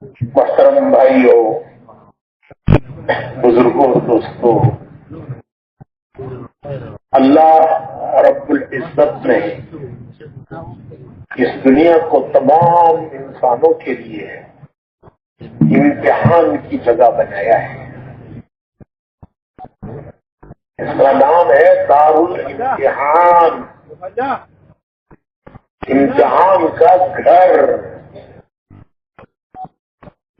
محترم بھائیوں، بزرگوں، دوستوں، اللہ رب العزت نے اس دنیا کو تمام انسانوں کے لیے امتحان کی جگہ بنایا ہے۔ اس کا نام ہے دار الامتحان، امتحان کا گھر۔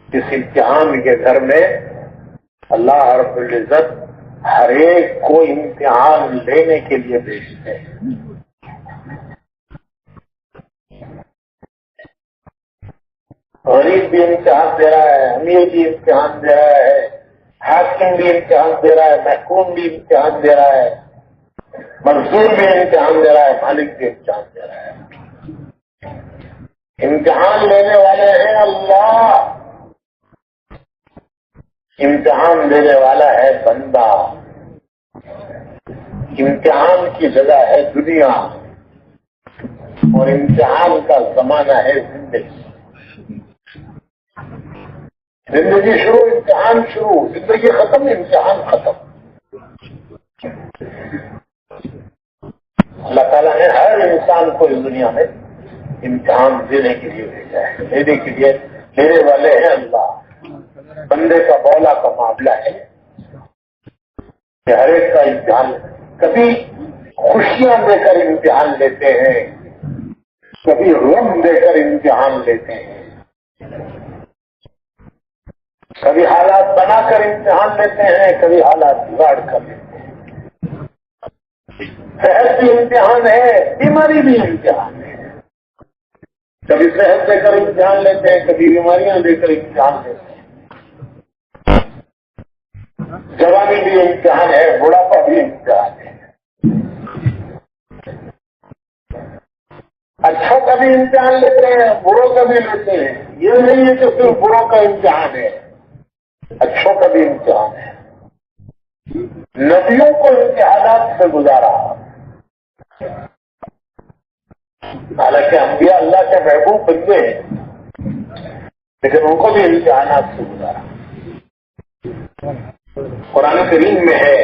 اس امتحان کے گھر میں اللہ رب العزت ہر ایک کو امتحان لینے کے لیے بھیجتے ہیں۔ غریب بھی امتحان دے رہا ہے، امیر بھی امتحان دے رہا ہے، حاکم بھی امتحان دے رہا ہے، محکوم بھی امتحان دے رہا ہے، مزدور بھی امتحان دے رہا ہے، مالک بھی امتحان دے رہا ہے۔ امتحان لینے والے ہیں اللہ، امتحان دینے والا ہے بندہ۔ امتحان کی جگہ ہے دنیا اور امتحان کا زمانہ ہے زندگی۔ زندگی شروع، امتحان شروع، زندگی ختم، امتحان ختم۔ اللہ تعالیٰ نے ہر انسان کو اس دنیا میں امتحان دینے کے لیے بھیجا ہے، لینے کے لیے لینے والے ہیں اللہ۔ بندے کا مولا کا معاملہ ہے کہ ہر ایک کا امتحان، کبھی خوشیاں دے کر امتحان لیتے ہیں، کبھی غم دے کر امتحان لیتے ہیں، کبھی حالات بنا کر امتحان لیتے ہیں، کبھی حالات بگاڑ کر لیتے ہیں۔ صحت بھی امتحان ہے، بیماری بھی امتحان ہے۔ کبھی صحت دے کر امتحان لیتے ہیں، کبھی بیماریاں دے کر امتحان لیتے ہیں۔ جوانی بھی امتحان ہے، بڑھاپا بھی امتحان ہے۔ اچھوں کا بھی امتحان لیتے ہیں، بروں کا بھی لیتے ہیں۔ یہ نہیں ہے کہ صرف بروں کا امتحان ہے، اچھوں کا بھی امتحان ہے۔ نبیوں کو امتحانات سے گزارا، حالانکہ انبیاء اللہ کے محبوب بندے ہیں، لیکن ان کو بھی امتحانات سے گزارا۔ قرآن کریم میں ہے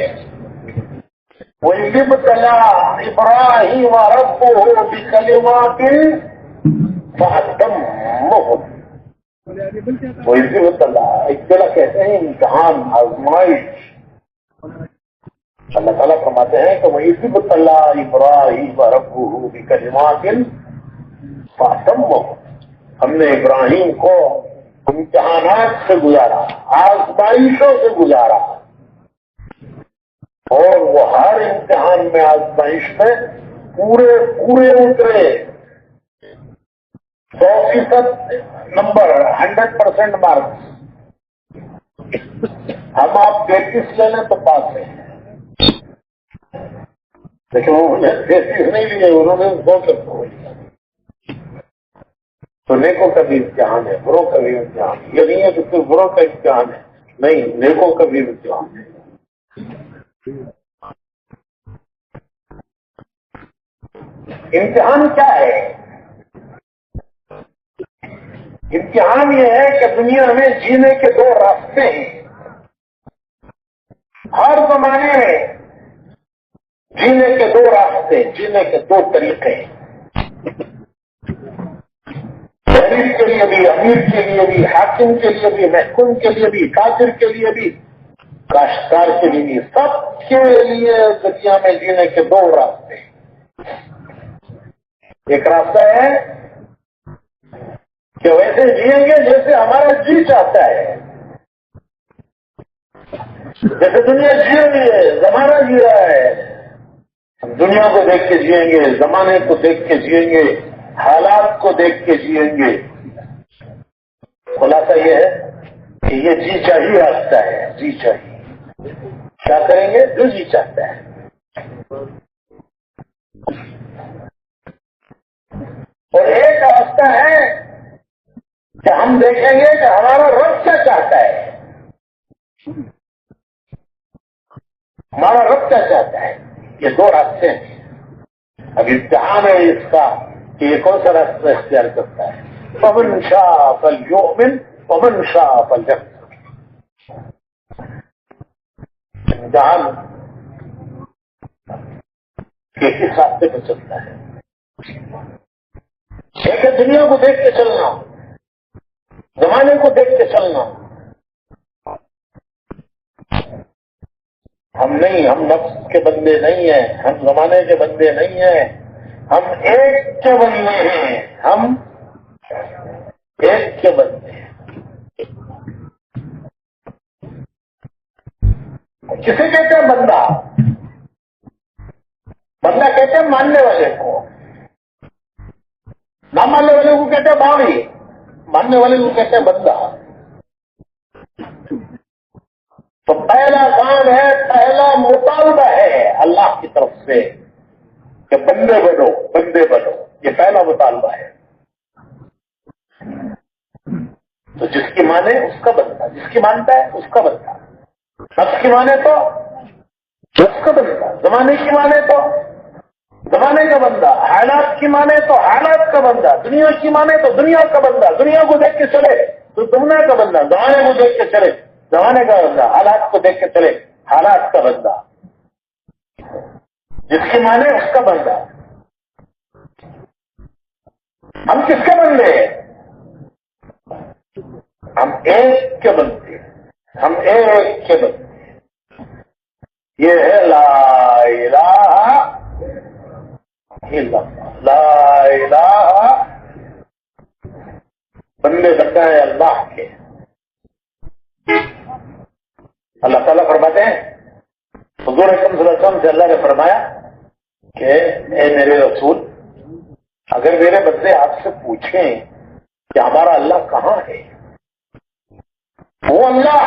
وَإِذِ ابْتَلَىٰ إِبْرَاهِيمَ رَبُّهُ بِكَلِمَاتٍ فَأَتَمَّهُنَّ۔ وَإِذِ ابْتَلَىٰ، ابتلا کہتے ہیں امتحان، آزمائش۔ اللہ تعالیٰ فرماتے ہیں کہ وَإِذِ ابْتَلَىٰ إِبْرَاهِيمَ رَبُّهُ بِكَلِمَاتٍ فَأَتَمَّهُنَّ۔ ہم نے ابراہیم کو امتحانات سے گزارا، آزمائشوں سے گزارا، اور وہ ہر امتحان میں، آزمائش میں پورے اترے۔ 100% نمبر، 100% مارکس۔ ہم آپ 33 لے لیں تو پاس ہیں، لیکن انہوں نے 33 نہیں لیے، انہوں نے 100 لیا۔ تو نیکوں کا بھی امتحان ہے، بروں کا بھی امتحان ہے۔ یہ نہیں ہے کہ صرف بروں کا امتحان ہے، نہیں، نیکوں کا بھی امتحان ہے۔ امتحان کیا ہے؟ امتحان یہ ہے کہ دنیا میں جینے کے 2 راستے ہیں۔ ہر زمانے میں جینے کے 2 راستے، جینے کے 2 طریقے ہیں۔ غریب کے لیے بھی، امیر کے لیے بھی، حاکم کے لیے بھی، محکوم کے لیے بھی، کافر کے لیے بھی، کاشتکار کے لیے بھی، سب کے لیے دنیا میں جینے کے 2 راستے ہیں۔ ایک راستہ ہے کہ ویسے جیئیں گے جیسے ہمارا جی چاہتا ہے، جیسے دنیا جی رہی ہے، زمانہ جی رہا ہے، ہم دنیا کو دیکھ کے جیئیں گے، زمانے کو دیکھ کے جیئیں گے، حالات کو دیکھ کے جیئیں گے۔ خلاصہ یہ ہے کہ یہ جی چاہیے راستہ ہے، جی چاہیے۔ کیا کریں گے؟ جو جی چاہتا ہے۔ اور ایک راستہ ہے کہ ہم دیکھیں گے کہ ہمارا رب کیا چاہتا ہے، ہمارا رب کیا چاہتا ہے۔ یہ 2 راستے ہیں۔ اب امتحان ہے اس کا کہ یہ کون سا راستہ اختیار کرتا ہے۔ فَمَنْ شَاءَ فَلْيُؤْمِنْ ومن شاء فليكفر. امتحان کس راستے پہ چلتا ہے؟ ایک دنیا کو دیکھ کے چلنا، زمانے کو دیکھ کے چلنا. ہم نہیں، ہم نفس کے بندے نہیں ہیں، ہم زمانے کے بندے نہیں ہیں، ہم ایک کے بندے ہیں، ہم ایک کے بندے ہیں. کسے کہتے ہیں بندہ؟ بندہ کہتے ہیں ماننے والے کو، نہ ماننے والے کو کہتے ہیں باغی، ماننے والے کو کہتے ہیں بندہ. تو پہلا کام ہے، پہلا مطالبہ ہے اللہ کی طرف سے کہ بندے بنو، بندے بنو. یہ پہلا مطالبہ ہے. تو جس کی مانے اس کا بندہ، جس کی مانتا ہے اس کا بندہ. نفس کی مانے تو نفس کا بندہ، زمانے کی مانے تو زمانے کا بندہ، حالات کی مانے تو حالات کا بندہ، دنیا کی مانے تو دنیا کا بندہ. دنیا کو دیکھ کے چلے تو دنیا کا بندہ، زمانے کو دیکھ کے چلے زمانے کا بندہ، حالات کو دیکھ کے چلے حالات کا بندہ. جس کی مانے اس کا بندہ. ہم کس کے بندے ہیں؟ ہم ایک کے بندے، ہم ایک کے بندے. یہ ہے لا الہ الا اللہ. لا الہ، بندے بنتا ہے اللہ کے. اللہ تعالیٰ فرماتے ہیں، حضور اکرم صلی اللہ علیہ وسلم سے اللہ نے فرمایا کہ اے میرے رسول، اگر میرے بندے آپ سے پوچھیں کہ ہمارا اللہ کہاں ہے، وہ اللہ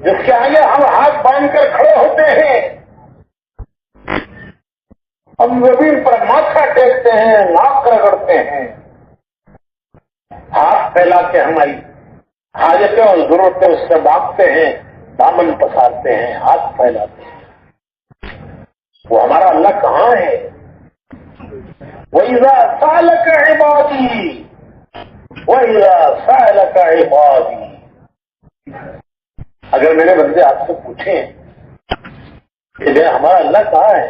جس کے آگے ہم ہاتھ باندھ کر کھڑے ہوتے ہیں، ہم زمین پر ماتھا ٹیکتے ہیں، ناک رگڑتے ہیں، ہاتھ پھیلا کے ہماری حاجتیں اور ضرورتیں اس سے مانگتے ہیں، دامن پسارتے ہیں، ہاتھ پھیلاتے ہیں، وہ ہمارا اللہ کہاں ہے؟ وَإِذَا سَأَلَكَ عِبَادِي وَإِذَا سَأَلَكَ عِبَادِي. اگر میرے بندے آپ سے پوچھیں کہ ہمارا اللہ کہاں ہے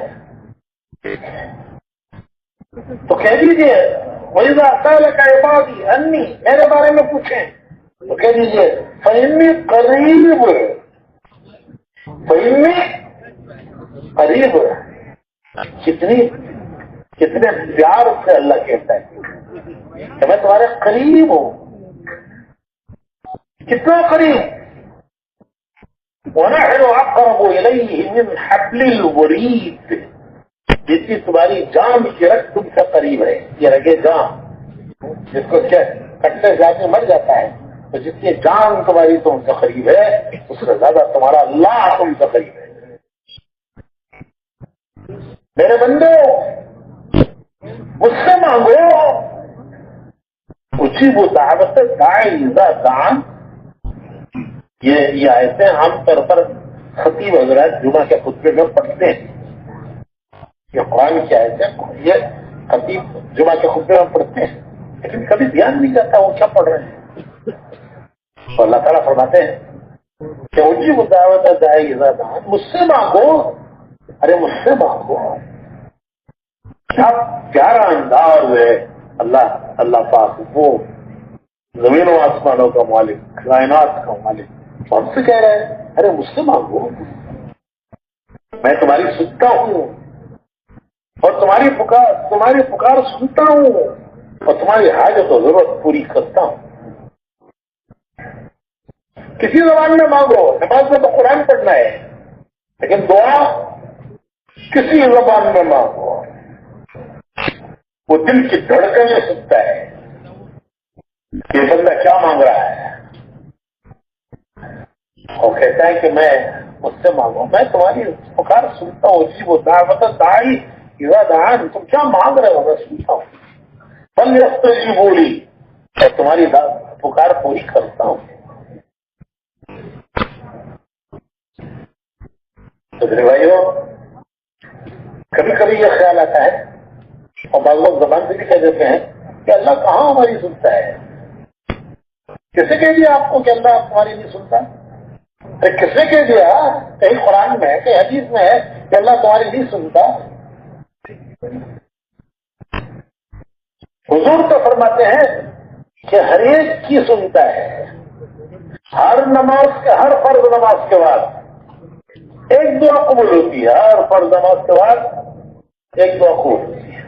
تو کہہ دیجیے وَإِذَا سَأَلَكَ عِبَادِي عَنِّي، میرے بارے میں پوچھیں تو کہہ دیجیے فَإِنِّي قَرِيبٌ، فَإِنِّي قَرِيبٌ. کتنے پیار سے اللہ کہتا ہے کہ میں تمہارے قریب ہوں. کتنا قریب؟ وَنَحْنُ أَقْرَبُ إِلَيْهِ مِنْ حَبْلِ الْوَرِيدِ. جتنی تمہاری جان کی رگ تم سے قریب ہے. یہ رگے جان جس کو کٹنے سے آدمی مر جاتا ہے، تو جتنی جان تمہاری تم سے قریب ہے اس سے زیادہ تمہارا اللہ تم سے قریب ہے. میرے بندو مجھ سے مانگو، اجیب دعوت داعی اذا دعان. یہ آیتیں عام طور پر خطیب حضرات جمعہ کے خطبے میں پڑھتے ہیں. یہ قرآن کی آیتیں یہ خطیب جمعہ کے خطبے میں پڑھتے ہیں، لیکن کبھی دھیان نہیں جاتا وہ کیا پڑھ رہے ہیں. تو اللہ تعالیٰ فرماتے ہیں کہ اجیب دعوت داعی اذا دعان، مجھ سے مانگو. ارے مجھ سے مانگو. کیا پیارا انداز ہے اللہ پاک، وہ زمین و آسمانوں کا مالک، کائنات کا مالک، ہم سے کہہ رہے ہیں ارے مجھ سے مانگو، میں تمہاری سنتا ہوں اور تمہاری پکار سنتا ہوں اور تمہاری حاجت و ضرورت پوری کرتا ہوں. کسی زبان میں مانگو، نماز میں تو قرآن پڑھنا ہے، لیکن دعا کسی زبان میں مانگو. وہ دل کی دھڑکنیں سنتا ہے کہ یہ بندہ کیا مانگ رہا ہے، اور کہتا ہے کہ میں مجھ سے مانگو، میں تمہاری پکار سنتا ہوں. جی وہ دعوت داعی اذا دعان، تم کیا مانگ رہے ہو میں سنتا ہوں. فلیستجیبوا لی، میں تمہاری پکار پوری کرتا ہوں. تو میرے بھائیو، کبھی کبھی یہ خیال آتا ہے اور بعض لوگ زبان سے بھی کہہ دیتے ہیں کہ اللہ کہاں ہماری سنتا ہے. کسے کہہ دیا آپ کو کہ اللہ تمہاری نہیں سنتا؟ کسے کہہ دیا؟ کہیں قرآن میں ہے کہیں حدیث میں ہے کہ اللہ تمہاری نہیں سنتا؟ حضور تو فرماتے ہیں کہ ہر ایک کی سنتا ہے. ہر نماز کے ہر فرض نماز کے بعد ایک دعا قبول ہوتی ہے. ہر فرض نماز کے بعد ایک دعا قبول ہوتی ہے.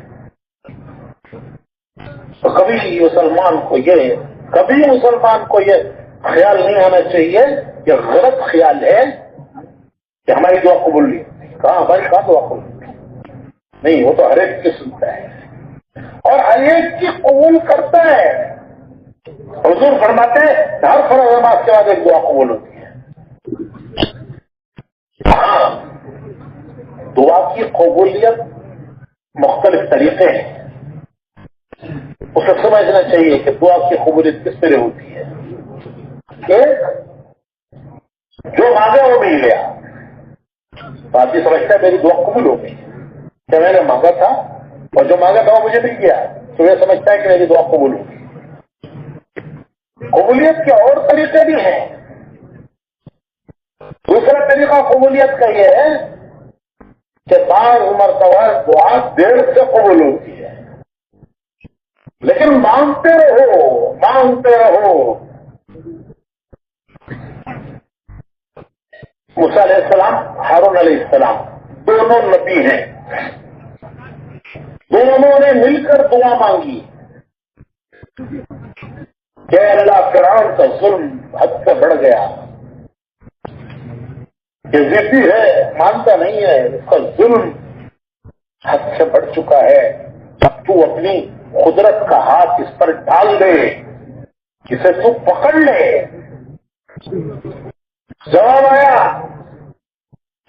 تو کبھی مسلمان کو یہ خیال نہیں آنا چاہیے کہ غلط خیال ہے کہ ہماری دعا قبول نہیں. کہاں ہماری کہاں دعا قبول نہیں؟ وہ تو ہر ایک کی سنتا ہے اور ہر ایک کی قبول کرتا ہے. حضور فرماتے ہیں ہر فرض نماز کے بعد ایک دعا قبول ہوتی ہے. ہاں، دعا کی قبولیت مختلف طریقے ہیں. اسے سمجھنا چاہیے کہ دعا کی قبولیت کس طرح ہوتی ہے. ایک، جو مانگا وہ مل گیا. بات یہ سمجھتا ہے میری دعا قبول ہو گئی کہ میں نے مانگا تھا اور جو مانگا تھا وہ مجھے مل گیا، تو یہ سمجھتا ہے کہ میری دعا قبول ہو گئی. قبولیت کے اور طریقے بھی ہیں. دوسرا طریقہ قبولیت کا یہ ہے کہ بعض مرتبہ دعا دیر سے قبول ہوتی ہے، لیکن مانگتے رہو مانگتے رہو. موسیٰ علیہ السلام، ہارون علیہ السلام دونوں نبی ہیں. دونوں نے مل کر دعا مانگی کہ اللہ فرعون کا ظلم حد سے بڑھ گیا، یہ ضدی ہے، مانتا نہیں ہے، اس کا ظلم حد سے بڑھ چکا ہے. اب تو اپنی قدرت کا ہاتھ اس پر ڈال دے، اسے تو پکڑ لے. جواب آیا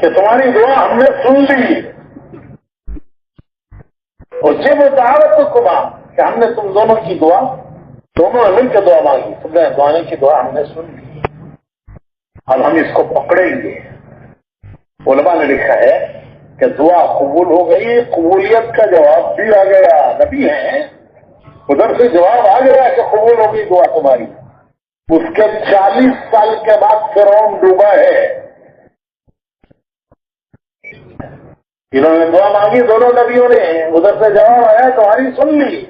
کہ تمہاری دعا ہم نے سن لی. اور جب وہ دعوت کما کہ ہم نے تم دونوں کی دعا، دونوں نے مل کے دعا مانگی، تم نے دعانے کی دعا ہم نے سن لی، اب ہم اس کو پکڑیں گے. علماء نے لکھا ہے کہ دعا قبول ہو گئی، قبولیت کا جواب بھی آ گیا. نبی ہیں، ادھر سے جواب آ گیا کہ قبول ہو گئی دعا تمہاری. اس کے 40 سال کے بعد فرعون ڈوبا ہے. انہوں نے دعا مانگی دونوں نبیوں نے، ادھر سے جواب آیا تمہاری سن لی،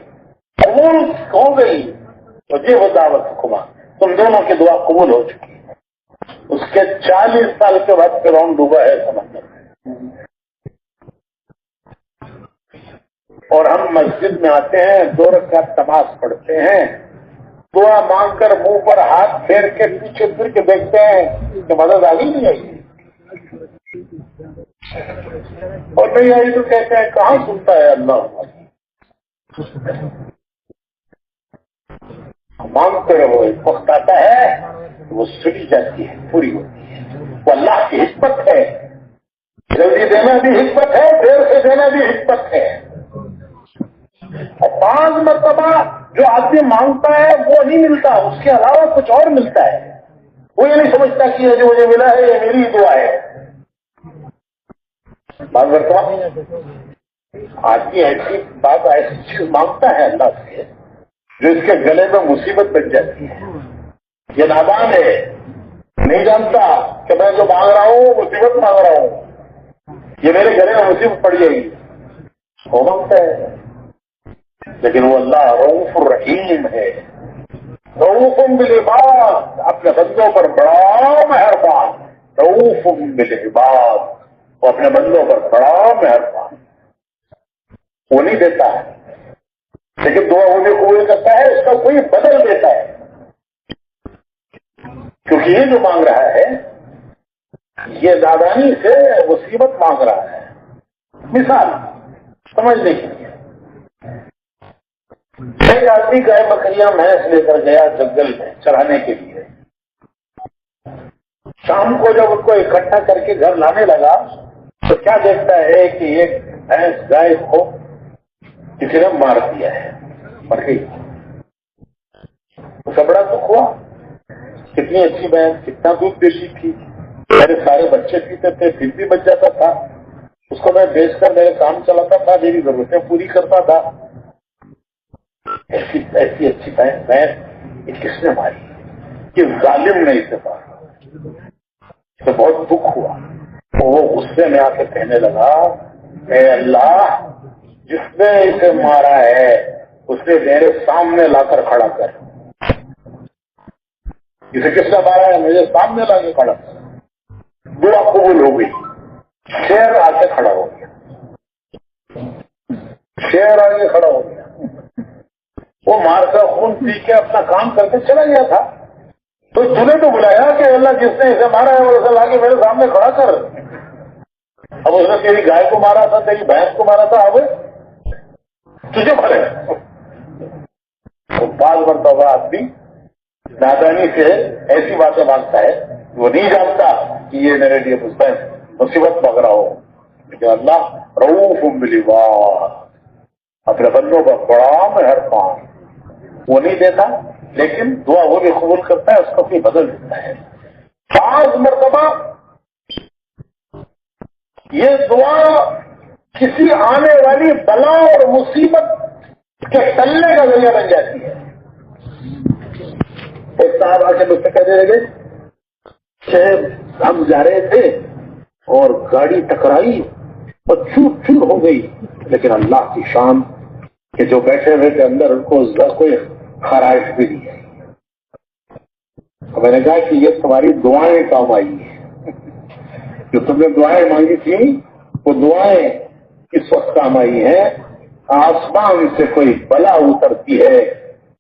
قبول ہو گئی. تو یہ وہ دعوت حکما، تم دونوں کی دعا قبول ہو چکی ہے. اس کے 40 سال کے بعد فرعون ڈوبا ہے سمندر میں. اور ہم مسجد میں آتے ہیں، 2 رکعت نماز پڑھتے ہیں، دعا مانگ کر منہ پر ہاتھ پھیر کے پیچھے پھر کے دیکھتے ہیں کہ مدد آ گئی نہیں آئی، اور نہیں آئی تو کہتے ہیں کہاں سنتا ہے اللہ. مانگتے رہو، ایک وقت آتا ہے وہ سنی جاتی ہے، پوری ہوتی ہے. وہ اللہ کی حکمت ہے. جلدی دینا بھی حکمت ہے، دیر سے دینا بھی حکمت ہے. اور 5 مرتبہ جو آدمی مانگتا ہے وہ نہیں ملتا، اس کے علاوہ کچھ اور ملتا ہے. وہ یہ نہیں سمجھتا کہ یہ جو مجھے ملا ہے یہ میری دعا ہے. 5 مرتبہ آدمی ایسی بات ایسی چیز مانگتا ہے اللہ سے جو اس کے گلے میں مصیبت بن جاتی ہے. یہ نادان ہے، نہیں جانتا کہ میں جو مانگ رہا ہوں مصیبت مانگ رہا ہوں، یہ میرے گلے میں مصیبت پڑ جائے گی. وہ مانگتا ہے، لیکن وہ اللہ رؤوف الرحیم ہے. رؤوف بالعباد، اپنے بندوں پر بڑا مہربان. رؤوف بالعباد، وہ اپنے بندوں پر بڑا مہربان. وہ نہیں دیتا ہے لیکن دعا وہ بھی قبول کرتا ہے، اس کا کوئی بدل دیتا ہے. کیونکہ یہ جو مانگ رہا ہے یہ نادانی سے مصیبت مانگ رہا ہے. مثال سمجھنے کے لیے، ایک آدمی گائے بکریاں بھینس لے کر گیا جنگل میں چرانے کے لیے. شام کو جب ان کو اکٹھا کر کے گھر لانے لگا تو کیا دیکھتا ہے کہ ایک بھینس گائے کو کسی نے مار دیا ہے، مر گئی. اسے بڑا دکھ ہوا، کتنی اچھی بہن، کتنا دودھ دیتی تھی، میرے سارے بچے پیتے تھے پھر بھی بچ جاتا تھا، اس کو میں بیچ کر میرے کام چلاتا تھا، میری ضرورتیں پوری کرتا تھا. ایسی اچھی بہن یہ کس نے ماری؟ کہ ظالم نے اسے مارا. اسے بہت دکھ ہوا. وہ غصے میں آ کے کہنے لگا اے اللہ جس نے اسے مارا ہے اسے میرے سامنے لا کر کھڑا کر. اسے کس نے مارا ہے میرے سامنے لا کے کھڑا کر. دعا قبول ہو گئی. شیر آ کے کھڑا ہو گیا. شیر آ کے کھڑا ہو گیا. وہ مار کر خون پی کے اپنا کام کر کے چلا گیا تھا. تو تمہیں تو بلایا کہ اللہ جس نے اسے مارا ہے وہ اسے لا کے میرے سامنے کھڑا کر. اب اس نے تیری گائے کو مارا تھا, تیری بھینس کو مارا تھا, اب تجھے بھرے. بعض مرتبہ آدمی نادانی سے ایسی باتیں مانگتا ہے وہ نہیں جانتا کہ یہ میرے لیے مصیبت پکڑ رہا ہو. لیکن اللہ رؤوف بالعباد, اپنے بندوں کا بڑا مہربان. وہ نہیں دیتا لیکن دعا وہ بھی قبول کرتا ہے, اس کو بھی بدل دیتا ہے. بعض مرتبہ یہ دعا کسی آنے والی بلا اور مصیبت کے ٹلنے کا ذریعہ بن جاتی ہے. ایک صاحب آ کے مجھ سے کہنے لگے کہ ہم جا رہے تھے اور گاڑی ٹکرائی اور چور چور ہو گئی, لیکن اللہ کی شان کہ جو بیٹھے ہوئے تھے اندر ان کو کوئی خرائش بھی نہیں ہے. میں نے کہا کہ یہ تمہاری دعائیں کام آئی ہیں. جو تم نے دعائیں مانگی تھی وہ دعائیں اس وقت کام آئی ہیں. آسمان سے کوئی بلا اترتی ہے,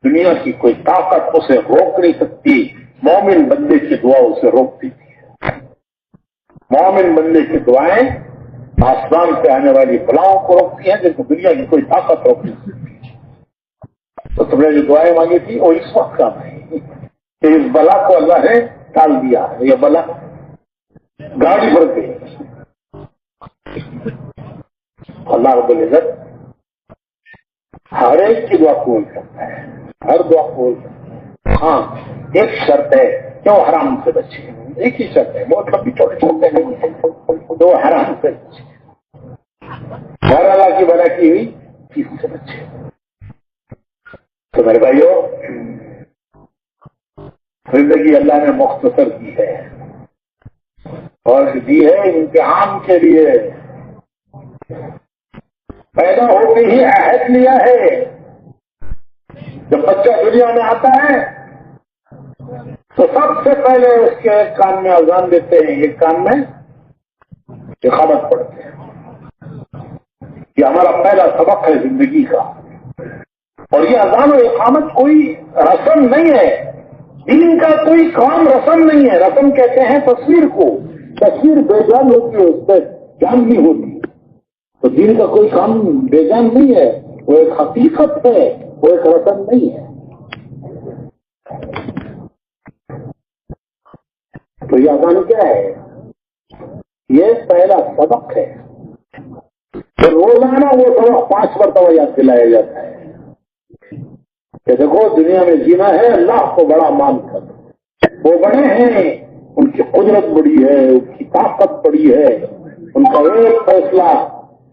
دنیا کی کوئی طاقت اسے روک نہیں سکتی. مومن بندے کی دعا اسے روک دیتی ہے. مومن بندے کی دعائیں آسمان سے آنے والی بلاؤں کو روکتی ہیں جس کو دنیا کی کوئی طاقت روک نہیں سکتی. تو تم نے جو دعائیں مانگی تھی وہ اس وقت کام آئی کہ اس بلا کو اللہ نے ٹال دیا. یہ بلا گاڑی بھر گئی. اللہ رب العزت ہر ایک کی دعا قبول کرتا ہے, ہر دعا قبول کرتا ہے. ہاں ایک شرط ہے کہ وہ حرام سے بچے. ایک ہی شرط ہے, بہت لمبی چھوٹے چھوٹے نہیں ہے, تو وہ حرام سے بچے. ہر اللہ کی بنا کی ہوئی چیز سے بچے. تو میرے بھائیو زندگی اللہ نے مختصر کی ہے اور دی ہے امتحان کے لیے. پیدا ہو کے ہی عہد لیا ہے. جب بچہ دنیا میں آتا ہے تو سب سے پہلے اس کے ایک کان میں اذان دیتے ہیں, ایک کان میں اقامت پڑھتے ہیں. یہ ہمارا پہلا سبق ہے زندگی کا. اور یہ اذان و اقامت کوئی رسم نہیں ہے, دین کا کوئی کام رسم نہیں ہے. رسم کہتے ہیں تصویر کو. تصویر بے جان ہوتی ہے, اس پہ جان نہیں ہوتی. تو دین کا کوئی کام بے جان نہیں ہے, وہ ایک حقیقت ہے, وہ ایک رسم نہیں ہے. تو یہ اذان کیا ہے؟ یہ پہلا سبق ہے. تو روزانہ وہ سبق 5 مرتبہ یاد دلایا جاتا ہے کہ دیکھو دنیا میں جینا ہے اللہ کو بڑا مان کر. وہ بڑے ہیں, ان کی قدرت بڑی ہے, ان کی طاقت بڑی ہے. ان کا ایک فیصلہ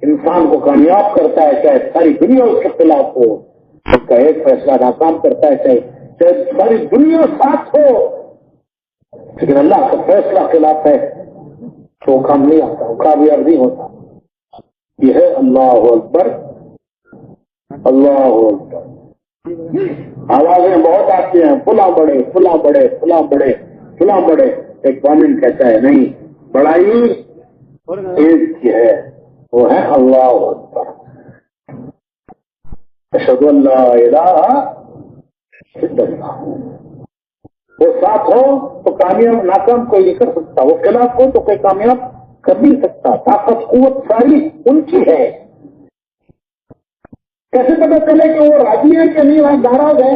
انسان کو کامیاب کرتا ہے, چاہے ساری دنیا اس کے خلاف ہو. ان کا ایک فیصلہ ناکام کرتا ہے, چاہے ساری دنیا ساتھ ہو. لیکن اللہ کا فیصلہ خلاف ہے تو وہ کام نہیں آتا, وہ کامیاب نہیں ہوتا. یہ ہے اللہ اکبر, اللہ اکبر. آوازیں بہت آتی ہیں, فلاں بڑے, فلاں بڑے, فلاں بڑے, فلاں بڑے. ایک مومن کہتا ہے نہیں, بڑائی ایک کی ہے, وہ ہے اللہ اکبر. اشہد ان لا الہ الا اللہ. وہ ساتھ ہو تو کامیاب, ناکام کوئی نہیں کر سکتا. وہ خلاف ہو تو کوئی کامیاب کر نہیں سکتا. طاقت قوت ساری ان کی ہے. کیسے پتا چلے کہ وہ راضی ہے کہ نہیں, وہاں ناراض ہے؟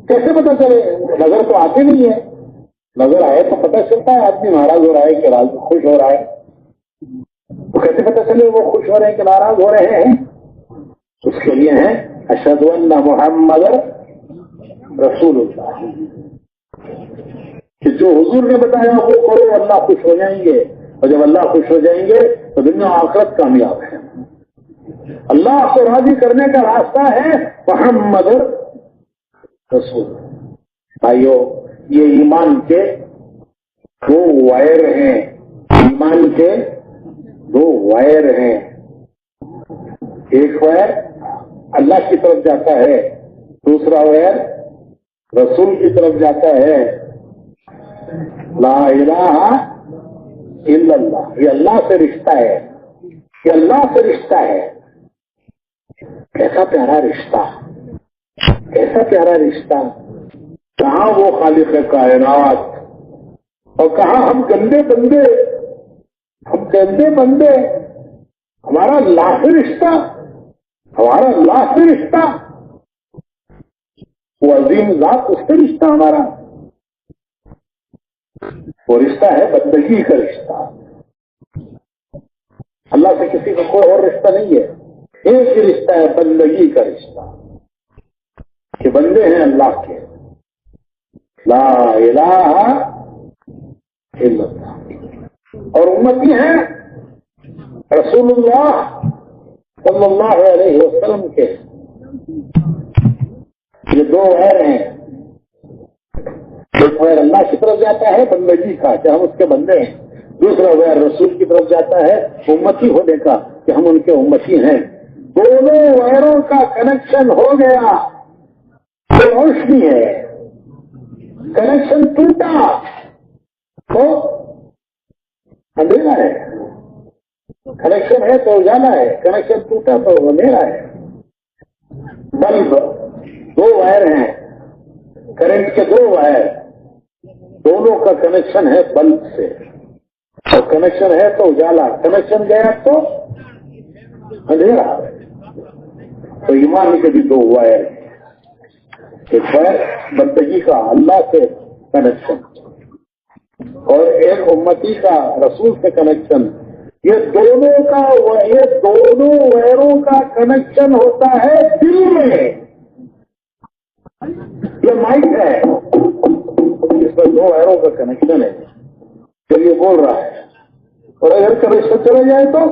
کیسے پتا چلے؟ نظر تو آتے نہیں ہے. نظر آئے تو پتا چلتا ہے آدمی ناراض ہو رہا ہے کہ خوش ہو رہا ہے. تو کیسے پتا چلے وہ خوش ہو رہے ہیں کہ ناراض ہو رہے ہیں؟ اس کے لیے ہے اشہد ان محمد رسول اللہ, کہ جو حضور نے بتایا وہ کرو, اللہ خوش ہو جائیں گے. اور جب اللہ خوش ہو جائیں گے تو دنیا آخرت کامیاب ہے. اللہ کو راضی کرنے کا راستہ ہے محمد رسول. بھائیو یہ ایمان کے دو وائر ہیں، ایمان کے دو وائر ہیں. ایک وائر اللہ کی طرف جاتا ہے، دوسرا وائر رسول کی طرف جاتا ہے. لا الہ الا اللہ، یہ اللہ سے رشتہ ہے، یہ اللہ سے رشتہ ہے. کیسا پیارا رشتہ، کیسا پیارا رشتہ. کہاں وہ خالق کائنات اور کہاں ہم گندے بندے، ہم گندے بندے. ہمارا اللہ سے رشتہ، ہمارا اللہ سے رشتہ، وہ عظیم ذات اس سے رشتہ ہمارا. وہ رشتہ ہے بندگی کا رشتہ. اللہ سے کسی کا کوئی اور رشتہ نہیں ہے، ایک ہی رشتہ ہے، بندگی کا رشتہ. کہ بندے ہیں اللہ کے. لا الہ الا اللہ. اور امتی ہیں رسول اللہ صلی اللہ علیہ وسلم کے. یہ دو وائر ہیں. ایک وائر اللہ کی طرف جاتا ہے بندگی کا کہ ہم اس کے بندے ہیں، دوسرا وائر رسول کی طرف جاتا ہے امتی ہونے کا کہ ہم ان کے امتی ہیں. دونوں وائروں کا کنیکشن ہو گیا تو روشنی ہے. کنیکشن ٹوٹا تو اندھیرا ہے. کنیکشن ہے تو اجالا ہے، کنیکشن ٹوٹا تو اندھیرا ہے. بلب دو وائر ہیں، کرنٹ کے دو وائر، دونوں کا کنیکشن ہے بلب سے. اور کنیکشن ہے تو اجالا، کنیکشن گیا تو اندھیرا. تو ایمان کے بھی دو وائر ہیں. ایک وائر بندگی کا اللہ سے کنیکشن اور ایک امتی کا رسول سے کنیکشن. یہ دونوں وائروں کا کنیکشن ہوتا ہے دل میں. یہ مائک ہے، اس میں دو وائروں کا کنیکشن ہے. جب یہ بول رہا ہے اور اگر کنیکشن چلا جائے تو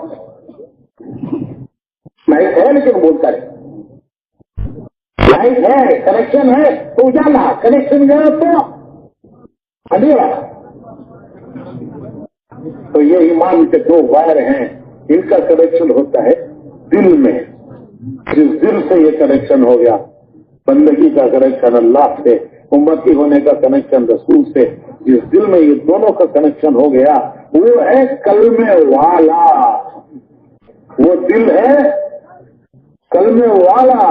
مائک ہے لیکن بولتا ہے. لائٹ ہے، کنیکشن ہے تو اجالا، کنیکشن گیا تو اندھیرا. تو یہ ایمان کے دو وائر ہیں، ان کا کنیکشن ہوتا ہے دل میں. جس دل سے یہ کنیکشن ہو گیا، بندگی کا کنیکشن اللہ سے، امتی ہونے کا کنیکشن رسول سے، جس دل میں یہ دونوں کا کنیکشن ہو گیا وہ ہے کلمے والا. وہ دل ہے کلمے والا.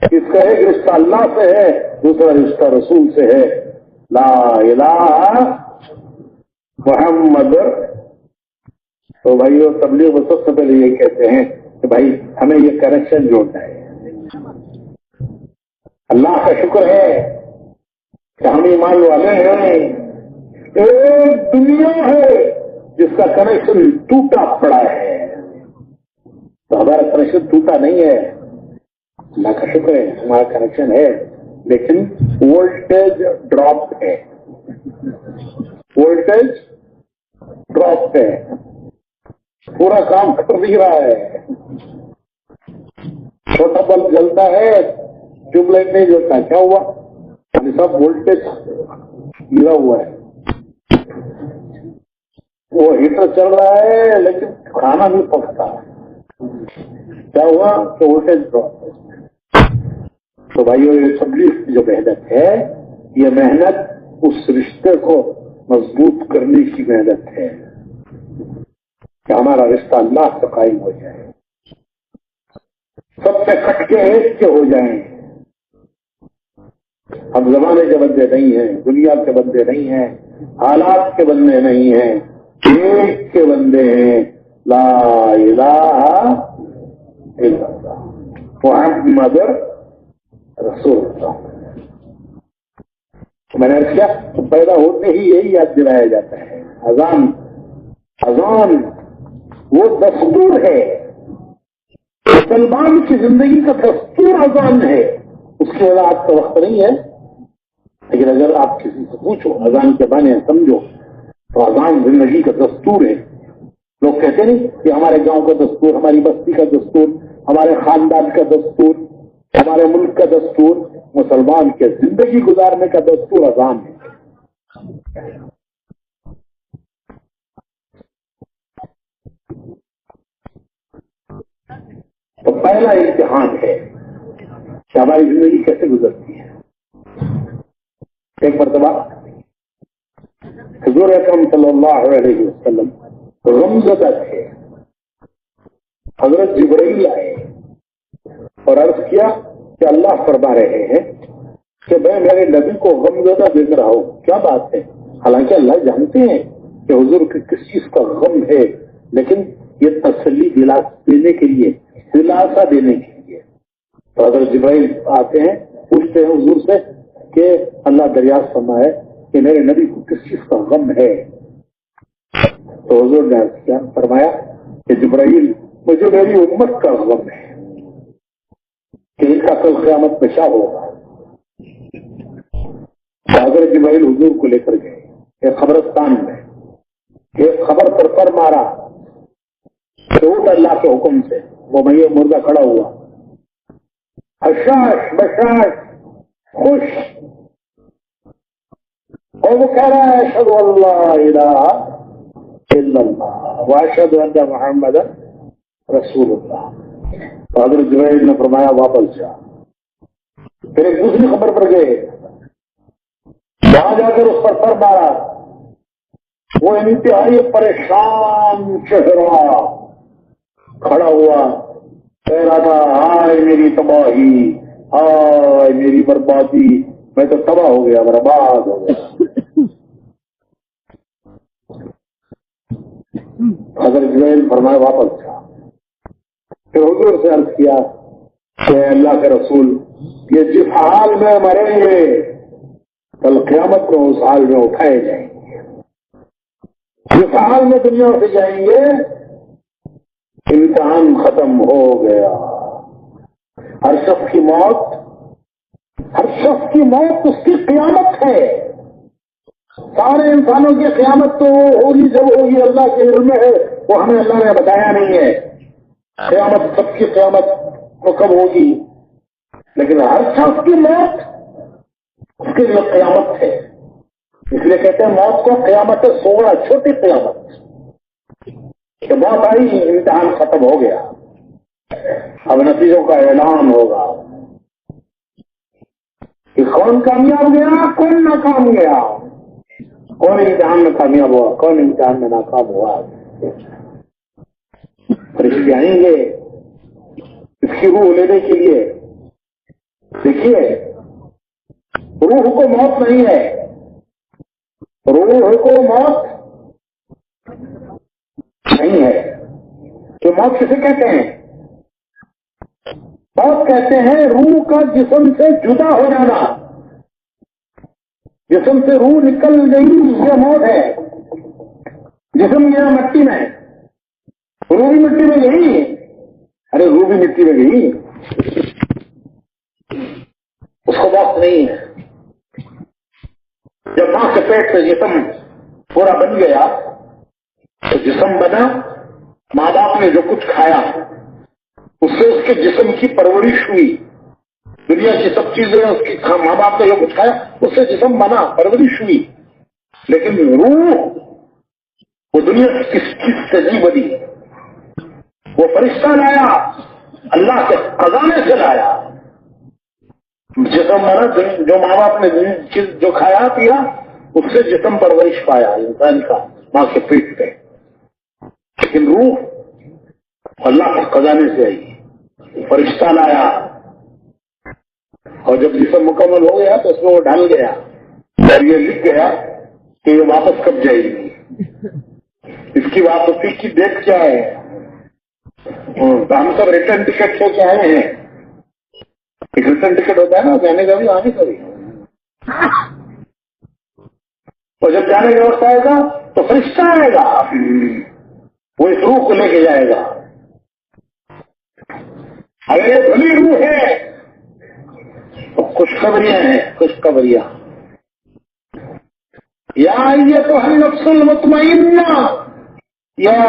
اس کا ایک رشتہ اللہ سے ہے، دوسرا رشتہ رسول سے ہے. لا الہ محمد. تو بھائیو تبلیغ سب سے پہلے یہ کہتے ہیں کہ بھائی ہمیں یہ کنیکشن جوڑنا ہے. اللہ کا شکر ہے کہ ہم ایمان والے ہیں. ایک دنیا ہے جس کا کنیکشن ٹوٹا پڑا ہے، تو ہمارا کنیکشن ٹوٹا نہیں ہے. اللہ کا شکر ہے ہمارا کنیکشن ہے، لیکن وولٹیج ڈراپ ہے. وولٹیج ڈراپ ہے، پورا کام کر نہیں رہا ہے. چھوٹا بلب جلتا ہے، ٹیوب لائٹ نہیں جلتا. کیا ہوا؟ سب وولٹیج گرا ہوا ہے. وہ ہیٹر چل رہا ہے لیکن کھانا نہیں پکتا. کیا ہوا کہ وولٹیج ڈراپ. تو بھائیو یہ تبلیغ کی جو محنت ہے، یہ محنت اس رشتے کو مضبوط کرنے کی محنت ہے کہ ہمارا رشتہ اللہ سے قائم ہو جائے، سب سے کٹ کے ایک کے ہو جائیں. ہم زمانے کے بندے نہیں ہیں، دنیا کے بندے نہیں ہیں، حالات کے بندے نہیں ہیں، ایک کے بندے ہیں. لا الہ الا اللہ محمد رسول اللہ. میں نے کیا پیدا ہوتے ہی یہی یاد دلایا جاتا ہے. اذان وہ دستور ہے، مسلمان کی زندگی کا دستور اذان ہے. اس کے بعد آپ کا وقت نہیں ہے، لیکن اگر آپ کسی سے پوچھو اذان کے معنی سمجھو تو اذان زندگی کا دستور ہے. لوگ کہتے نہیں کہ ہمارے گاؤں کا دستور، ہماری بستی کا دستور، ہمارے خاندان کا دستور، ہمارے ملک کا دستور. مسلمان کے زندگی گزارنے کا دستور اذان ہے. تو پہلا امتحان ہے کہ ہماری زندگی کیسے گزرتی ہے. ایک مرتبہ حضور اکرم صلی اللہ علیہ وسلم غمزدہ تھے. حضرت جبرائیل آئے اور عرض کیا کہ اللہ فرما رہے ہیں کہ میں میرے نبی کو غمزدہ دیکھ رہا ہوں. کیا بات ہے؟ حالانکہ اللہ جانتے ہیں کہ حضور کے کس چیز کا غم ہے، لیکن یہ تسلی دینے کے لیے، دلاسا دینے کے لیے. تو حضرت جبرائیل آتے ہیں، پوچھتے ہیں حضور سے کہ اللہ دریافت فرمائے کہ میرے نبی کو کس چیز کا غم ہے. تو حضور نے کیا فرمایا کہ جبرائیل مجھے میری امت کا غم ہے کہ ان کا کل قیامت میں کیا ہوگا. حضرت جبرائیل حضور کو لے کر گئے ایک قبرستان میں، ایک خبر پر مارا تو اٹھ اللہ کے حکم سے. وہ مردہ کھڑا ہوا، حشاش بشاش خوش، اور وہ کہہ رہا ہے اشہد ان لا الہ الا اللہ واشہد ان محمد رسول اللہ. تو حضرت جبرائیل نے فرمایا واپس جا. پھر ایک دوسری خبر پر گئے، وہاں جا کر اس پر سر مارا. وہ انتہائی پریشان چہرہ کھڑا ہوا، کہہ رہا تھا ہائے میری تباہی، ہائے میری بربادی، میں تو تباہ ہو گیا، برباد ہو گیا. حضرت جبرائیل فرمایا واپس جا. پھر حضور سے عرض کیا کہ اللہ کے رسول، یہ جس حال میں مریں گے کل قیامت کو اس حال میں اٹھائے جائیں گے. جس حال میں دنیا سے جائیں گے امتحان ختم ہو گیا. ہر شخص کی موت اس کی قیامت ہے. سارے انسانوں کی قیامت تو ہوگی جب ہوگی، اللہ کے علم میں ہے، وہ ہمیں اللہ نے بتایا نہیں ہے. قیامت سب کی قیامت تو کب ہوگی، لیکن ہر شخص کی موت اس کے لیے قیامت ہے. اس لیے کہتے ہیں موت کو قیامت سوڑا، چھوٹی قیامت کہ موت آئی، امتحان ختم ہو گیا. اب نتیجوں کا اعلان ہوگا کہ کون کامیاب گیا، کون ناکام گیا، کون امتحان میں کامیاب ہوا، کون امتحان میں ناکام ہوا. فرشتے آئیں گے اس کی روح لینے کے لیے. دیکھیے روح کو موت نہیں ہے، روح کو موت نہیں ہے. کہ موت کسے کہتے ہیں؟ موت کہتے ہیں روح کا جسم سے جدا ہو جانا. جسم سے روح نکل گئی یہ موت ہے. جسم گیا مٹی میں، روح بھی مٹی میں گئی. ارے روح بھی مٹی میں گئی، اس کو موت نہیں ہے. جب ماں کے پیٹ سے جسم پورا بن گیا تو جسم بنا. ماں باپ نے جو کچھ کھایا اس سے اس کے جسم کی پرورش ہوئی. دنیا کی سب چیزیں اس کی ماں باپ نے جو کچھ کھایا اس سے جسم بنا، پرورش ہوئی. لیکن روح وہ دنیا کی کس چیز سے نہیں بنی. وہ فرشتہ لایا، اللہ کے خزانے سے لایا. جسم بنا، جو ماں باپ نے جو کھایا پیا اس سے جسم پرورش پایا انسان کا ماں کے پیٹ پہ. لیکن روح اللہ کے خزانے سے آئی، فرشتہ لایا. اور جب جسم مکمل ہو گیا تو اس میں وہ ڈال گیا اور یہ لکھ گیا کہ یہ واپس کب جائے گی. اس کی واپسی کی ڈیٹ کیا ہے؟ ہم سب ریٹرن ٹکٹ سے کیا آئے ہیں. ایک ریٹرن ٹکٹ ہوتا ہے نا، جانے کا بھی آنے کا بھی. اور جب جانے کا وقت آئے گا تو فرشتہ آئے گا، وہ اس روح کو لے کے جائے گا. اگر یہ بھلی روح ہے تو خوشخبریاں ہیں، خوشخبریاں. یا ایتھا النفس المطمئنہ، یا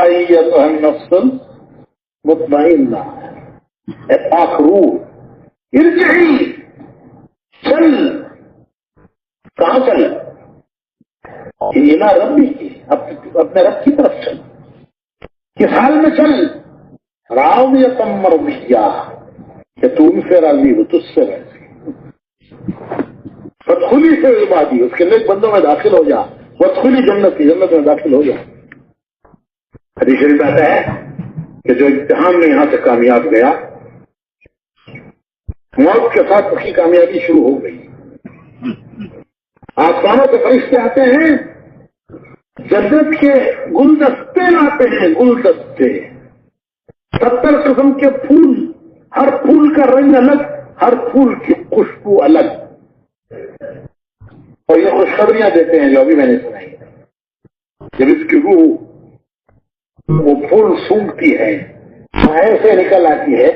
ایتھا النفس المطمئنہ، اے پاک روح ارجعی، چل. کہاں چل؟ الا ربی کی، اپنے رب کی طرف چل، کس حال میں چل؟ راضیۃ مرضیہ، کہ تو ان سے راضی ہو، تجھ سے راضی، فادخلی سے عبادی، اس کے نیک بندوں میں داخل ہو جا، وادخلی جنت کی، جنت میں داخل ہو جا۔ حدیث شریف آتا ہے کہ جو امتحان میں یہاں سے کامیاب گیا، موت کے ساتھ اس کی کامیابی شروع ہو گئی۔ آسمانوں سے فرشتے آتے ہیں، جنت کے گلدستے لاتے ہیں، گلدستے، 70 قسم کے پھول، ہر پھول کا رنگ الگ، ہر پھول کی خوشبو الگ، اور یہ خوشخبریاں دیتے ہیں جو ابھی میں نے سنائی ہے۔ جب اس کی روح وہ پھول سونگتی ہے، ایسے نکل آتی ہے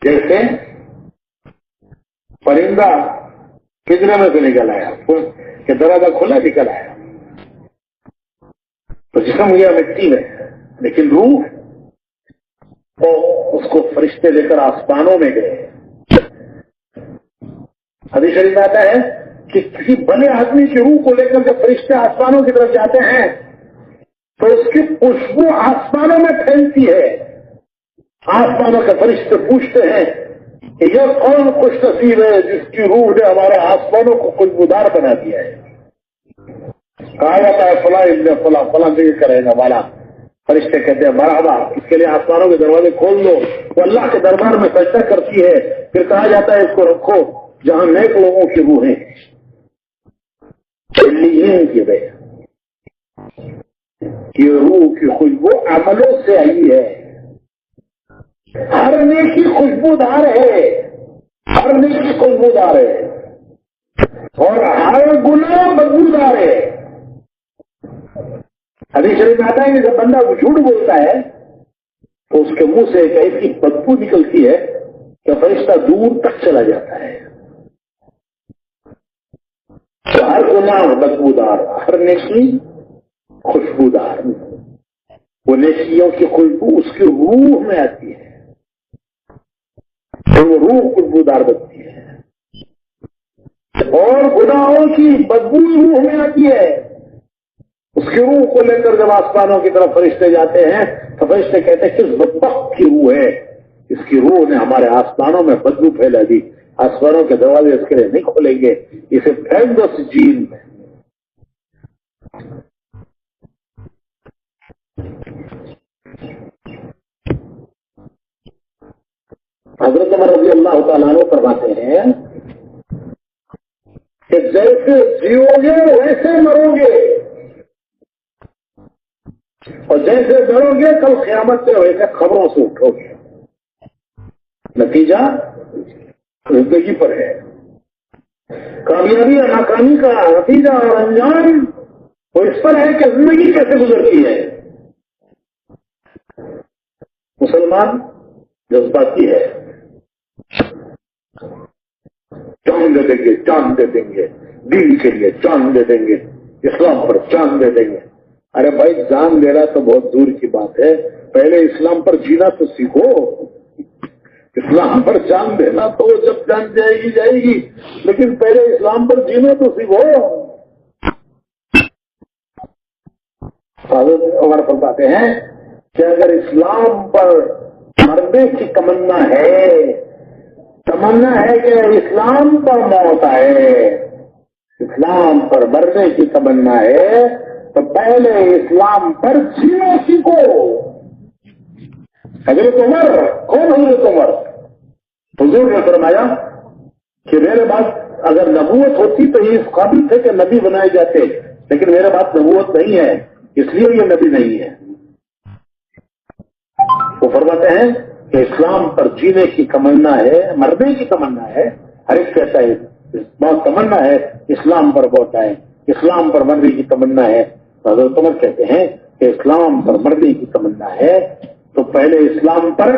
جیسے پرندہ پنجرے میں سے نکل آیا، کہ دروازہ کھلا نکل آیا، تو جسم گیا مٹی میں، لیکن روح تو اس کو فرشتے لے کر آسمانوں میں گئے۔ حدیث شریف آتا ہے کہ کسی بڑے آدمی کی روح کو لے کر جب فرشتے آسمانوں کی طرف جاتے ہیں تو اس کی خوشبو آسمانوں میں پھیلتی ہے۔ آسمانوں کے فرشتے پوچھتے ہیں کہ یہ کون خوش نصیب ہے جس کی روح نے ہمارے آسمانوں کو خوشبودار بنا دیا ہے؟ کہا جاتا ہے فلاں ابن فلاں، فلاں ذکر کرے گا والا۔ فرشتے کہتے ہیں مرحبا، اس کے لیے آسمانوں کے دروازے کھول دو، وہ اللہ کے دربار میں سجدہ کرتی ہے۔ پھر کہا جاتا ہے اس کو رکھو جہاں نیک لوگوں کی روحیں کی گئے۔ یہ روح کی خوشبو عملوں سے آئی ہے، ہر نیکی خوشبودار ہے، ہر نیکی خوشبودار ہے، اور ہر گناہ بدبودار ہے۔ حدیث شریف میں آتا ہے کہ جب بندہ جھوٹ بولتا ہے تو اس کے منہ سے ایک ایسی بدبو نکلتی ہے کہ فرشتہ دور تک چلا جاتا ہے۔ تو ہر گناہ بدبودار، ہر نیکی خوشبودار، وہ نیکیوں کی خوشبو اس کی روح میں آتی ہے، تو وہ روح خوشبودار بنتی ہے، اور گناہوں کی بدبو روح میں آتی ہے۔ اس کی روح کو لے کر جب آسمانوں کی طرف فرشتے جاتے ہیں تو فرشتے کہتے ہیں کس بدبخت کی روح ہے، اس کی روح نے ہمارے آسمانوں میں بدبو پھیلا دی، آسمانوں کے دروازے اس کے لیے نہیں کھولیں گے، اسے پھینک دو سجین میں۔ حضرت عمر رضی اللہ تعالیٰ عنہ فرماتے ہیں کہ جیسے جیو گے ویسے مرو گے، اور جیسے ڈرو گے کل قیامت سے ویسے خبروں سے اٹھو گے۔ نتیجہ زندگی پر ہے، کامیابی اور ناکامی کا نتیجہ اور انجام وہ اس پر ہے کہ زندگی کیسے گزرتی ہے۔ مسلمان جذباتی ہے، جان دے دیں گے، جان دے دیں گے، دین کے لیے جان دے دیں گے، اسلام پر جان دے دیں گے۔ ارے بھائی جان دینا تو بہت دور کی بات ہے، پہلے اسلام پر جینا تو سیکھو۔ اسلام پر جان دینا تو جب جان جائے گی، لیکن پہلے اسلام پر جینا تو سیکھو۔ حضرت عمر فرماتے ہیں کہ اگر اسلام پر مرنے کی تمنا ہے کہ اسلام پر موت آئے، اسلام پر مرنے کی تمنا ہے تو پہلے اسلام پر جینا سیکھو۔ حضرت عمر کون؟ حضرت عمر حضور نے فرمایا کہ میرے بعد اگر نبوت ہوتی تو یہ اس قابل تھے کہ نبی بنائے جاتے، لیکن میرے بعد نبوت نہیں ہے اس لیے یہ نبی نہیں ہے۔ وہ فرماتے ہیں کہ اسلام پر جینے کی تمنا ہے، مرنے کی تمنا ہے، ہر ایک کہتا ہے بہت تمنا ہے اسلام پر موت آئے، اسلام پر مرنے کی تمنا ہے۔ حضرت عمر کہتے ہیں کہ اسلام پر مرنے کی تمنا ہے تو پہلے اسلام پر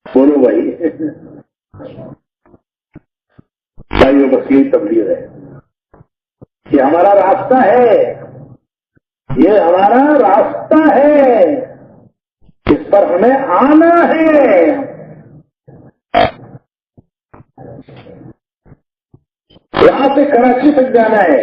بولو بھائی بھائیو، بس یہی تبلیغ ہے، یہ ہمارا راستہ ہے، یہ ہمارا راستہ ہے، اس پر ہمیں آنا ہے۔ یہاں سے کراچی تک جانا ہے،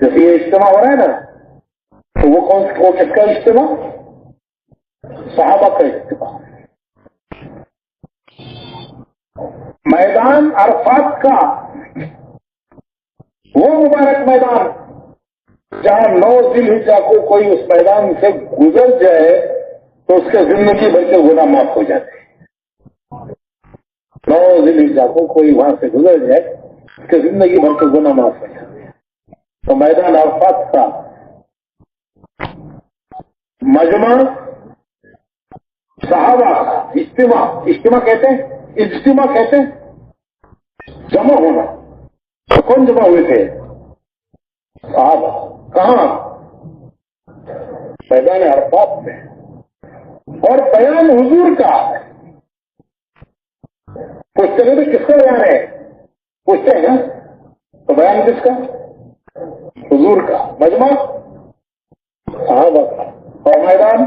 جیسے یہ اجتماع ہو رہا ہے نا، تو وہ کس کا اجتماع؟ صحابہ کا اجتماع. میدان عرفات کا وہ مبارک میدان جہاں 9 ذوالحجہ کو کوئی اس میدان سے گزر جائے تو اس کے زندگی بھر کے گناہ معاف ہو جاتے ہیں. 9 ذوالحجہ کو کوئی وہاں سے گزر جائے اس کے زندگی بھر کے گناہ معاف ہو جاتے ہیں. تو میدان عرفات کا مجمع صحابہ کا اجتماع کہتے ہیں جمع ہونا. تو کون جمع ہوئے تھے؟ صحابہ. کہاں؟ میدان عرفات میں. اور بیان حضور کا. پوچھتے ہیں کس کا بیان ہے؟ پوچھتے ہیں تو بیان کس کا؟ حضور کا. مجمع صحابہ کا اور میدان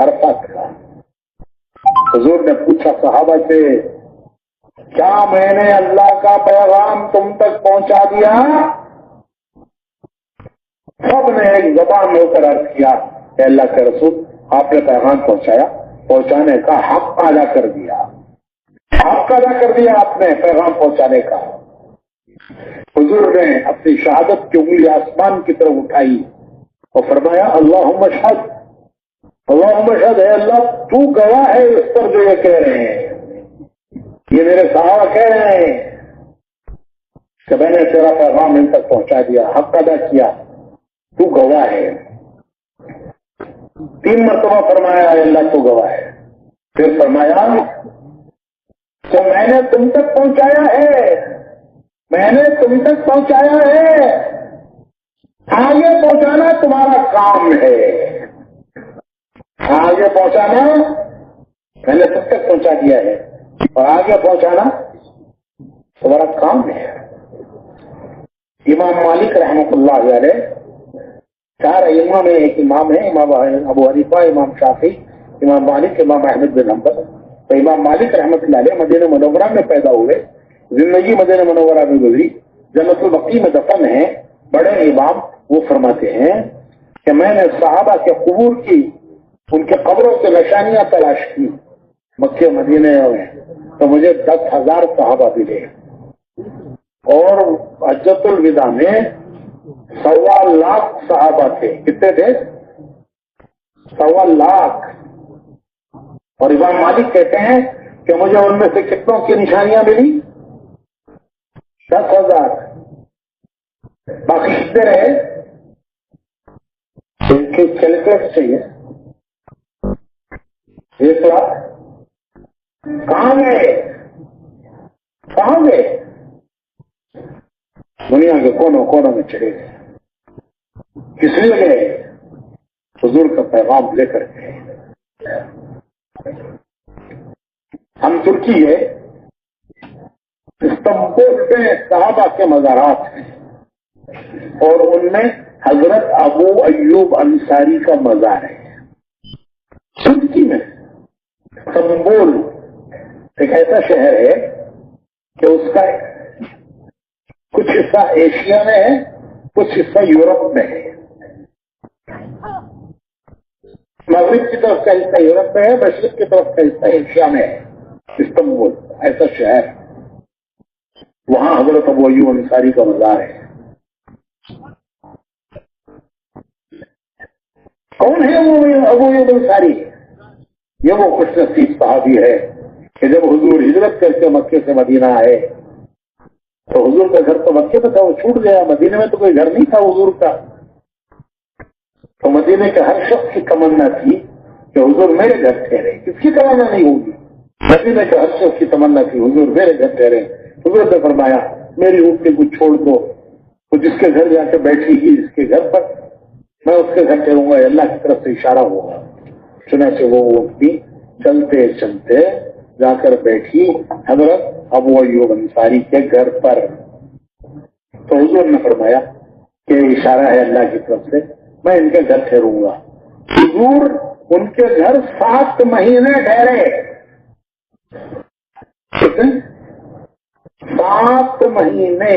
عرفات کا. حضور نے پوچھا صحابہ سے، کیا میں نے اللہ کا پیغام تم تک پہنچا دیا؟ سب نے ایک زبان میں اتر عرض کیا کہ اللہ کے رسول آپ نے پیغام پہنچایا، پہنچانے کا حق ادا کر دیا. حق ادا کر دیا آپ نے پیغام پہنچانے کا. حضور نے اپنی شہادت کی انگلی آسمان کی طرف اٹھائی اور فرمایا اللہم اشہد، اللہم اشہد، اے اللہ تو گواہ ہے اس پر جو یہ کہہ رہے ہیں، یہ میرے صحابہ کہہ رہے ہیں کہ میں نے تیرا پیغام ان تک پہنچا دیا، حق ادا کیا، تو گواہ ہے. 3 مرتبہ فرمایا اے اللہ تو گواہ ہے. پھر فرمایا کہ میں نے تم تک پہنچایا ہے، میں نے تم تک پہنچایا ہے، آگے پہنچانا تمہارا کام ہے. آگے پہنچانا میں نے تم تک پہنچا دیا ہے اور آگے پہنچانا تمہارا کام ہے. امام مالک رحمۃ اللہ علیہ 4 ائمہ میں ایک امام ہے، امام ابو حنیفہ، امام شافعی، امام مالک، امام احمد بن حنبل. تو امام مالک رحمۃ اللہ علیہ مدینہ منورہ میں پیدا ہوئے، زندگی مدینہ منورہ میں گزری، جنت البقیع میں دفن ہیں. بڑے امام وہ فرماتے ہیں کہ میں نے صحابہ کے قبور کی، ان کے قبروں سے نشانیاں تلاش کی مکے مدینے میں، تو مجھے 10,000 صحابہ ملے. اور حجۃ الوداع میں 1.25 لاکھ صحابہ تھے. کتنے تھے؟ 1.25 لاکھ. اور امام مالک کہتے ہیں کہ مجھے ان میں سے کتنوں کی نشانیاں ملی؟ 10,000. باقی کتنے رہے؟ کیلکولیٹ چاہیے. 1 لاکھ کہاں گئے؟ کہاں گئے؟ دنیا کے کونوں کونوں میں چلے گئے. کس لیے گئے؟ حضور کا پیغام لے کر گئے. ہم ترکی ہے، استنبول میں صحابہ کے مزارات ہیں اور ان میں حضرت ابو ایوب انصاری کا مزار ہے. ترکی میں استنبول ایک ایسا شہر ہے کہ اس کا کچھ حصہ ایشیا میں ہے، کچھ حصہ یورپ میں ہے. مغرب کی طرف کا حصہ یورپ میں ہے، مشرق کی طرف کا حصہ ایشیا میں ہے. استنبول ایسا شہر، وہاں حضرت ابو ایوب انصاری کا مزار ہے. کون ہے وہ ابو ایوب انصاری؟ یہ وہ خوش نصیب صحابی ہے کہ جب حضور ہجرت کر کے مکے سے مدینہ آئے تو حضور کا گھر تو مکے میں تھا، وہ چھوٹ گیا. مدینے میں تو کوئی گھر نہیں تھا حضور کا. تو مدینے کے ہر شخص کی تمنا تھی کہ حضور میرے گھر ٹھہرے. کس کی تمنا نہیں ہوگی؟ مدینے کے ہر شخص کی تمنا تھی حضور میرے گھر ٹھہرے. حضور نے فرمایا میری اٹھنے کو چھوڑ دو، وہ جس کے گھر جا کے بیٹھے گی جس کے گھر پر، میں اس کے گھر ٹھہروں گا. اللہ کی طرف سے اشارہ ہوگا. چنانچہ وہ اٹھتی، چلتے چلتے جا کر بیٹھی حضرت ابو ایوب انصاری کے گھر پر. تو حضور نے فرمایا کہ اشارہ ہے اللہ کی طرف سے، میں ان کے گھر ٹھہروں گا. حضور ان کے گھر 7 مہینے ٹھہرے. 7 مہینے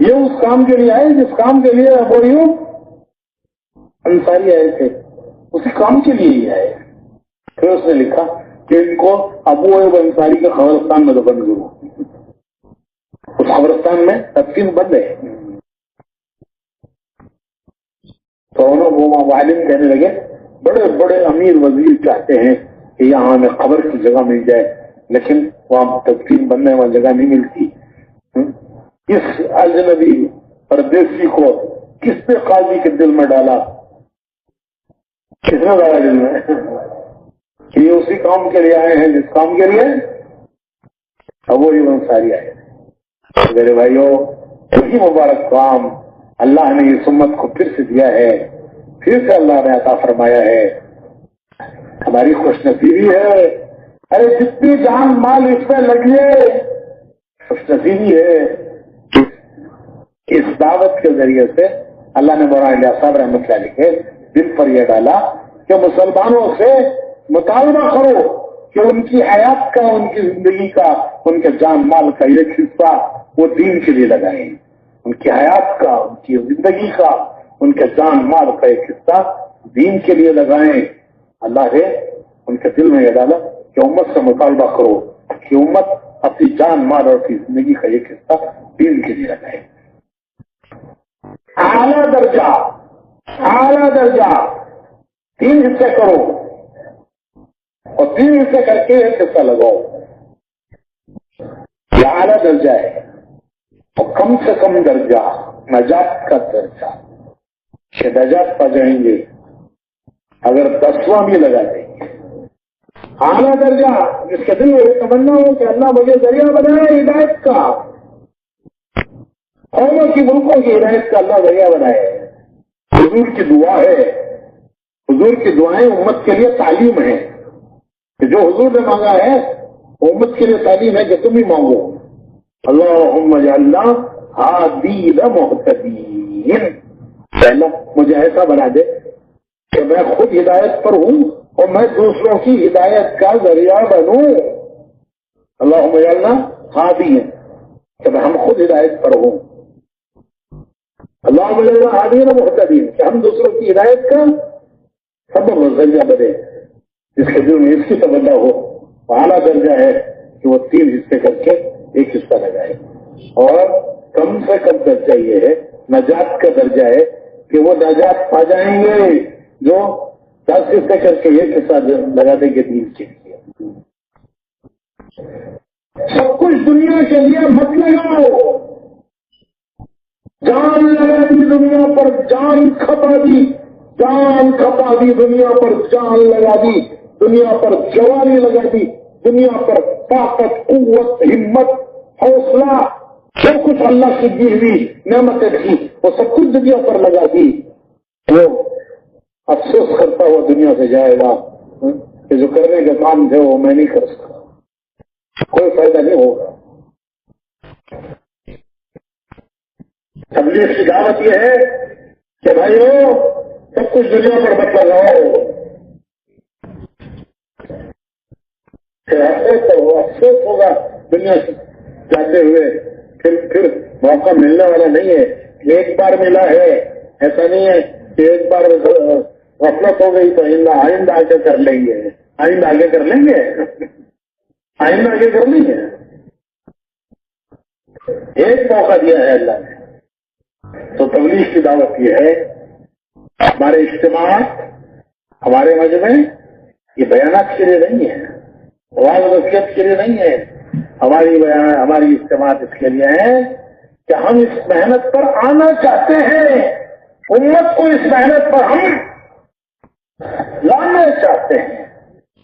یہ اس کام کے لیے آئے جس کام کے لیے ابو ایوب انصاری آئے تھے، اسی کام کے لیے ہی آئے. پھر اس نے لکھا کہ ان کو ابو ایوب انصاری کے قبرستان میں دفن کرو. اس قبرستان میں تدفین بند ہے. تو وہ عالم کہنے لگے بڑے بڑے امیر وزیر چاہتے ہیں کہ یہاں ہمیں قبر کی جگہ مل جائے، لیکن وہاں تدفین بننے وہاں جگہ نہیں ملتی. اس اجنبی پردیسی کو کس نے قاضی کے دل میں ڈالا؟ کس نے ڈالا دل میں کہ یہ اسی کام کے لیے آئے ہیں جس کام کے لیے ابو ایوب انصاری آئے. میرے بھائیو، وہی مبارک کام اللہ نے اس امت کو پھر سے دیا ہے، پھر سے اللہ نے عطا فرمایا ہے. ہماری خوش نصیبی ہے. ارے جتنی جان مال اس میں لگیے، خوش نصیبی ہے. اس دعوت کے ذریعے سے اللہ نے مولانا صاحب رحمۃ اللہ علیہ کے دل پر یہ ڈالا کہ مسلمانوں سے مطالبہ کرو کہ ان کی حیات کا، ان کی زندگی کا، ان کے جان مال کا ایک حصہ وہ دین کے لیے لگائیں. ان کی حیات کا، ان کی زندگی کا، ان کے جان مال کا ایک حصہ دین کے لیے لگائیں. اللہ نے ان کے دل میں یہ ڈالا کہ امت سے مطالبہ کرو کہ امت اپنی جان مال اور اپنی زندگی کا ایک حصہ دین کے لیے لگائے. اعلیٰ درجہ 3 حصے کرو اور 3 حصے کر کے ایک حصہ لگاؤ. یہ اعلیٰ درجہ ہے. اور کم سے کم درجہ نجات کا درجہ کہ نجات پا جائیں گے اگر 10واں بھی لگا دیں گے. اعلیٰ درجہ جس کے دل میں تمنا ہو کہ اللہ مجھے ذریعہ بنائے ہدایت کا، قوموں کی ملکوں کی ہدایت کا اللہ ذریعہ بنائے. حضور کی دعا ہے، حضور کی دعائیں امت کے لیے تعلیم ہے کہ جو حضور نے مانگا ہے امت کے لیے تعلیم ہے کہ تم ہی مانگو. اللہم اجعلنا ہادین مہتدین. اللہ مجھے ایسا بنا دے کہ میں خود ہدایت پر ہوں اور میں دوسروں کی ہدایت کا ذریعہ بنوں. اللہم اجعلنا ہادین، کہ ہم خود ہدایت پر ہوں. اللہم اجعلنا ہادین مہتدین، کہ ہم دوسروں کی ہدایت کا سبب اور ذریعہ بنے. جس کے دل میں اس کی تمنا ہو. اعلیٰ درجہ ہے کہ وہ 3 حصے کر کے ایک حصہ لگائے. اور کم سے کم درجہ یہ ہے، نجات کا درجہ ہے کہ وہ نجات پا جائیں گے جو 10 حصے کر کے ایک حصہ لگا دیں گے دین کے لیے. سب کچھ دنیا کے لیے مت لگاؤ. جان لگا دی دنیا پر، جان کھپا دی، جان کھپا دی دنیا پر، جان لگا دی دنیا پر، جوانی لگا دی دنیا پر، طاقت، قوت، ہمت، حوصلہ، سب کچھ اللہ کی دی ہوئی نعمتیں تھی وہ سب کچھ دنیا پر لگا دی. وہ افسوس کرتا ہوا دنیا سے جائے گا کہ جو کرنے کے کام تھے وہ میں نہیں کر سکتا، کوئی فائدہ نہیں ہوگا. تبلیغ کی دعوت یہ ہے کہ بھائیو سب کچھ دنیا پر مت لگاؤ. افسوس ہوگا دنیا سے جاتے ہوئے، پھر موقع ملنے والا نہیں ہے. ایک بار ملا ہے، ایسا نہیں ہے کہ ایک بار غفلت ہو گئی تو آئندہ آگے کر لیں گے. آئندہ آگے کر لیں گے، آئندہ آگے کر لیں گے. ایک موقع دیا ہے اللہ نے. تو تبلیغ کی دعوت یہ ہے، ہمارے اجتماعات، ہمارے مجمع یہ بیانات کے لیے نہیں ہے، واضح نصیحت کے لیے نہیں ہے. ہماری اجتماعات اس کے لیے ہیں کہ ہم اس محنت پر آنا چاہتے ہیں. امت کو اس محنت پر ہم لانا چاہتے ہیں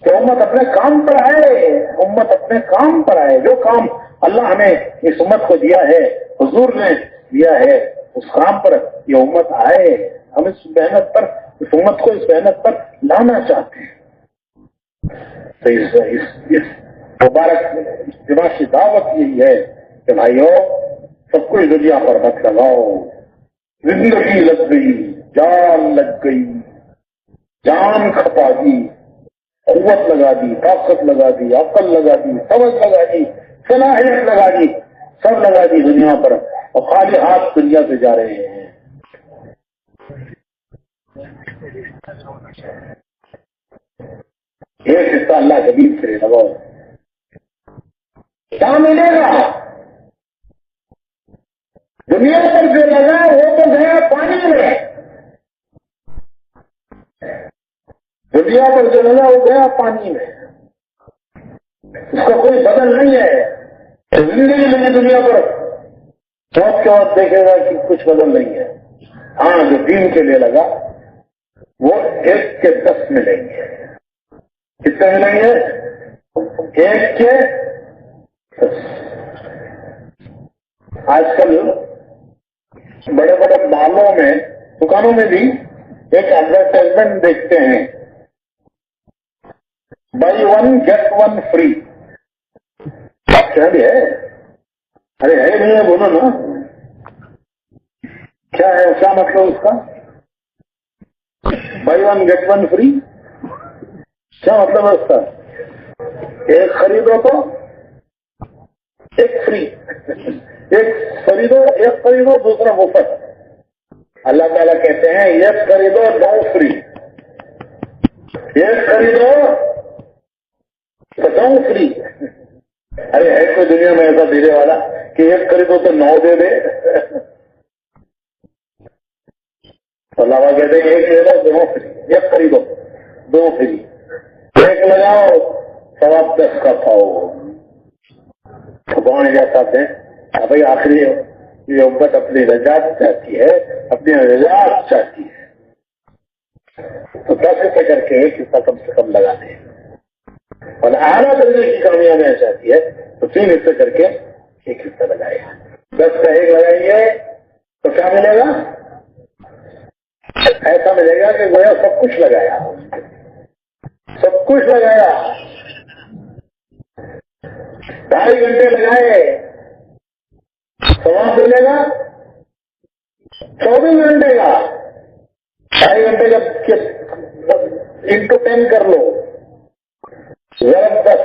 کہ امت اپنے کام پر آئے، امت اپنے کام پر آئے. جو کام اللہ نے اس امت کو دیا ہے، حضور نے دیا ہے، اس کام پر یہ امت آئے. ہم اس محنت پر، اس امت کو اس محنت پر لانا چاہتے ہیں. تو اس مبارک اجتماع کی دعوت یہی ہے کہ بھائیو سب کچھ دنیا پر مت لگاؤ. زندگی لگ گئی، جان لگ گئی، جان کھپا دی، قوت لگا دی، طاقت لگا دی، عقل لگا دی، سمجھ لگا دی، صلاحیت لگا دی، سب لگا دی دنیا پر. اور خالی ہاتھ دنیا سے جا رہے ہیں. ایک حصہ اللہ کے دین سے لگاؤ. کیا ملے گا؟ دنیا پر جو لگا وہ تو گیا پانی میں. دنیا پر جو لگا وہ گیا پانی میں. اس کا کوئی بدل نہیں ہے. زندگی میں دنیا پر بہت کے بعد دیکھے گا کہ کچھ بدل نہیں ہے. ہاں جو دین کے لیے لگا وہ 1 کے 10 ملیں گے. کتنے ملیں گے؟ 1 کے 10. آج کل بڑے بڑے مالوں میں دکانوں میں بھی ایک ایڈورٹائزمنٹ دیکھتے ہیں, بائی 1 get 1 free. کیا بھی ہے؟ ارے ہے نہیں ہے, بولو نا کیا ہے, کیا مطلب اس کا؟ بائی 1 get 1 free کیا مطلب ہے اس کا؟ ایک خریدو تو ایک فری. ایک خریدو دوسرا مفت. اللہ تعالیٰ کہتے ہیں ایک خریدو 2 فری. ایک خریدو تو 2 فری. ارے ہے کوئی دنیا میں ایسا دینے والا کہ ایک خریدو تو 9 دے دے؟ اللہ کہتے ہیں ایک لے لو 2 فری. ایک خریدو 2 فری. ایک لگاؤ ثواب 10 کا پاؤ. کون جاتا ہے بھائی آخری یہ امت اپنی رجاعت چاہتی ہے, اپنی رجاعت چاہتی ہے, تو 10 روپے کر کے ایک حصہ کم سے کم لگا دیں. اور اعلیٰ درجے کی کامیابیاں چاہتی ہے تو 3 حصے کر کے ایک حصہ لگائے. 10 کا 1 لگائیے تو کیا ملے گا؟ ایسا ملے گا کہ گویا سب کچھ لگایا, سب کچھ لگایا. 2.5 گھنٹے لگائے ثواب ملے گا 24 گھنٹے کا. 2.5 گھنٹے کا انٹو 10 کر لو, ضرب 10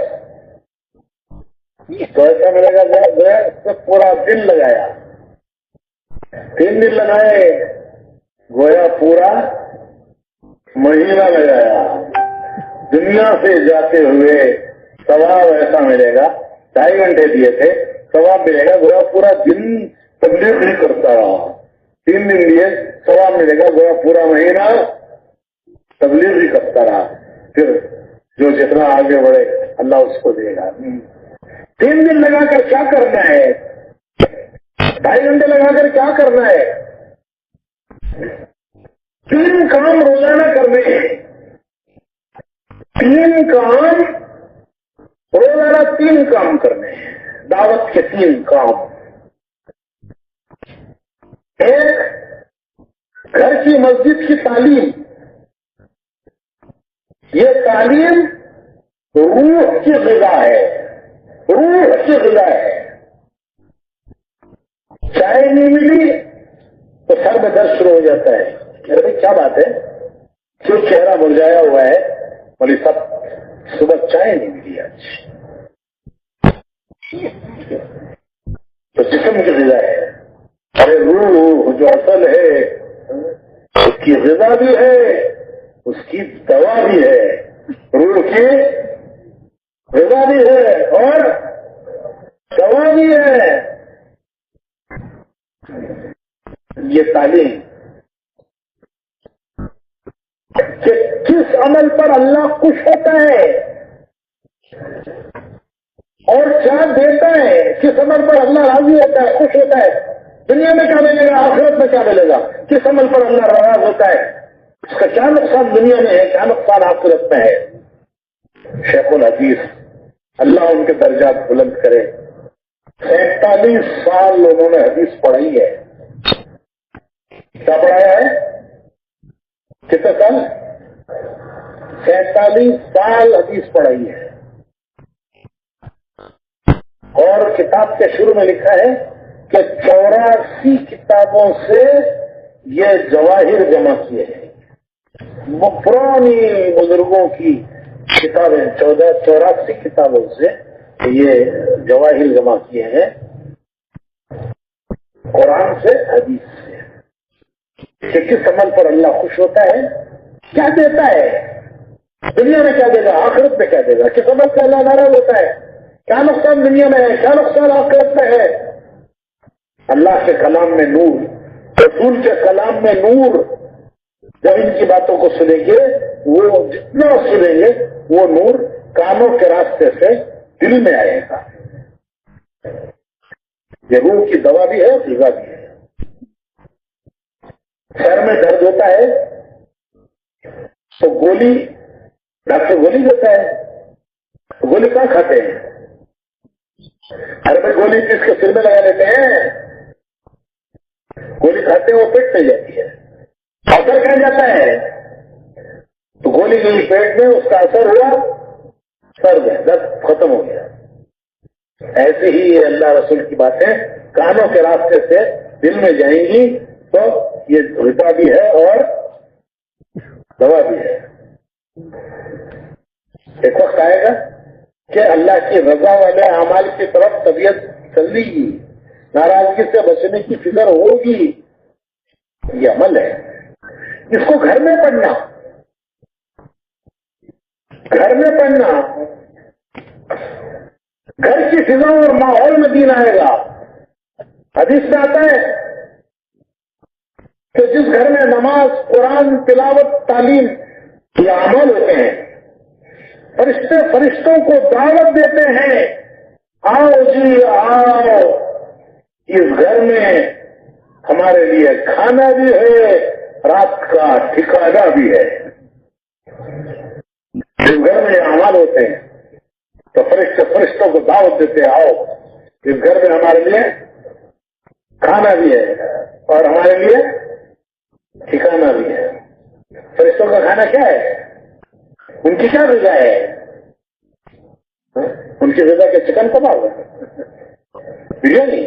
تو ایسا ملے گا پورا دن لگایا. 3 دن لگائے گویا پورا مہینہ لگایا. دنیا سے جاتے ہوئے ثواب ایسا ملے گا, 2.5 گھنٹے دیے تھے ثواب ملے گا گویا پورا دن تبلیغ نہیں کرتا رہا. 3 دن دیے ثواب ملے گا گویا پورا مہینہ تبلیغ ہی کرتا رہا. پھر جو جتنا آگے بڑھے اللہ اس کو دے گا. 3 دن لگا کر کیا کرنا ہے؟ 2.5 گھنٹے لگا کر کیا کرنا ہے؟ 3 کام روزانہ کرنے ہیں. 3 کام روزانہ 3 کام کرنے ہیں. دعوت کے 3 کام. ایک گھر کی مسجد کی تعلیم. یہ تعلیم روح کی غذا ہے, روح کی غذا ہے. چائے نہیں ملی تو سر میں درد شروع ہو جاتا ہے. ارے کیا بات ہے, کیوں چہرہ مرجھایا ہوا ہے؟ بولی سب صبح چائے نہیں ملی آج. تو جسم کی غذا ہے. ارے روح جو اصل ہے اس کی غذا بھی ہے, اس کی دوا بھی ہے. روح کی غذا بھی ہے اور دوا بھی ہے. یہ تعلیم کہ کس عمل پر اللہ خوش ہوتا ہے اور کیا دیتا ہے, کس عمل پر اللہ راضی ہوتا ہے, خوش ہوتا ہے. دنیا میں کیا ملے گا, آخرت میں کیا ملے گا, کس عمل پر اللہ راضی ہوتا ہے, اس کا کیا نقصان دنیا میں ہے, کیا نقصان آخرت میں ہے. شیخ الحدیث اللہ ان کے درجات بلند کرے, 47 سال انہوں نے حدیث پڑھائی ہے. کیا پڑھایا ہے؟ کتنے سال؟ 47 سال حدیث پڑھائی ہے. اور کتاب کے شروع میں لکھا ہے کہ 84 کتابوں سے یہ جواہر جمع کیے ہیں. پرانی بزرگوں کی کتابیں 84 کتابوں سے یہ جواہر جمع کیے ہیں. قرآن سے حدیث سے کہ کس عمل پر اللہ خوش ہوتا ہے، کیا دیتا ہے، دنیا میں کیا دے گا، آخرت میں کیا دے گا، کس عمل سے اللہ ناراض ہوتا ہے، کیا نقصان دنیا میں ہے، کیا نقصان آخرت میں ہے۔ اللہ کے کلام میں نور، رسول کے کلام میں نور، جب ان کی باتوں کو سنیں گے وہ جتنا سنیں گے وہ نور کانوں کے راستے سے دل میں آئے گا۔ یہ روح کی دوا بھی ہے، غذا بھی ہے۔ سر میں درد ہوتا ہے تو گولی، ڈاکٹر گولی دیتا ہے، گولی کہاں کھاتے ہیں؟ ہر میں گولی کس کے سر میں لگا لیتے ہیں، گولی کھاتے ہیں وہ پیٹ میں جاتی ہے، اثر کہاں جاتا ہے؟ تو گولی گئی پیٹ میں، اس کا اثر ہوا سر میں، درد ختم ہو گیا۔ ایسے ہی یہ اللہ رسول کی باتیں کانوں کے راستے سے دل میں جائیں گی تو یہ غذا بھی ہے اور دوا بھی ہے۔ ایک وقت آئے گا کہ اللہ کی رضا والے اعمال کی طرف طبیعت چلے گی، ناراضگی سے بچنے کی فکر ہوگی۔ یہ عمل ہے، اس کو گھر میں پڑھنا، گھر میں پڑھنا، گھر کی فضا اور ماحول میں دین آئے گا۔ حدیث میں آتا ہے کہ جس گھر میں نماز، قرآن، تلاوت، تعلیم یہ اعمال ہوتے ہیں، فرشتے فرشتوں کو دعوت دیتے ہیں، آؤ جی آؤ، اس گھر میں ہمارے لیے کھانا بھی ہے، رات کا ٹھکانہ بھی ہے۔ جس گھر میں یہ اعمال ہوتے ہیں تو فرشتوں کو دعوت دیتے ہیں، آؤ اس گھر میں ہمارے لیے کھانا بھی ہے اور ہمارے لیے ٹھکانہ بھی ہے۔ فرشتوں کا کھانا کیا ہے؟ ان کی کیا غذا ہے؟ ان کی غذا کے چکن کباب بریانی،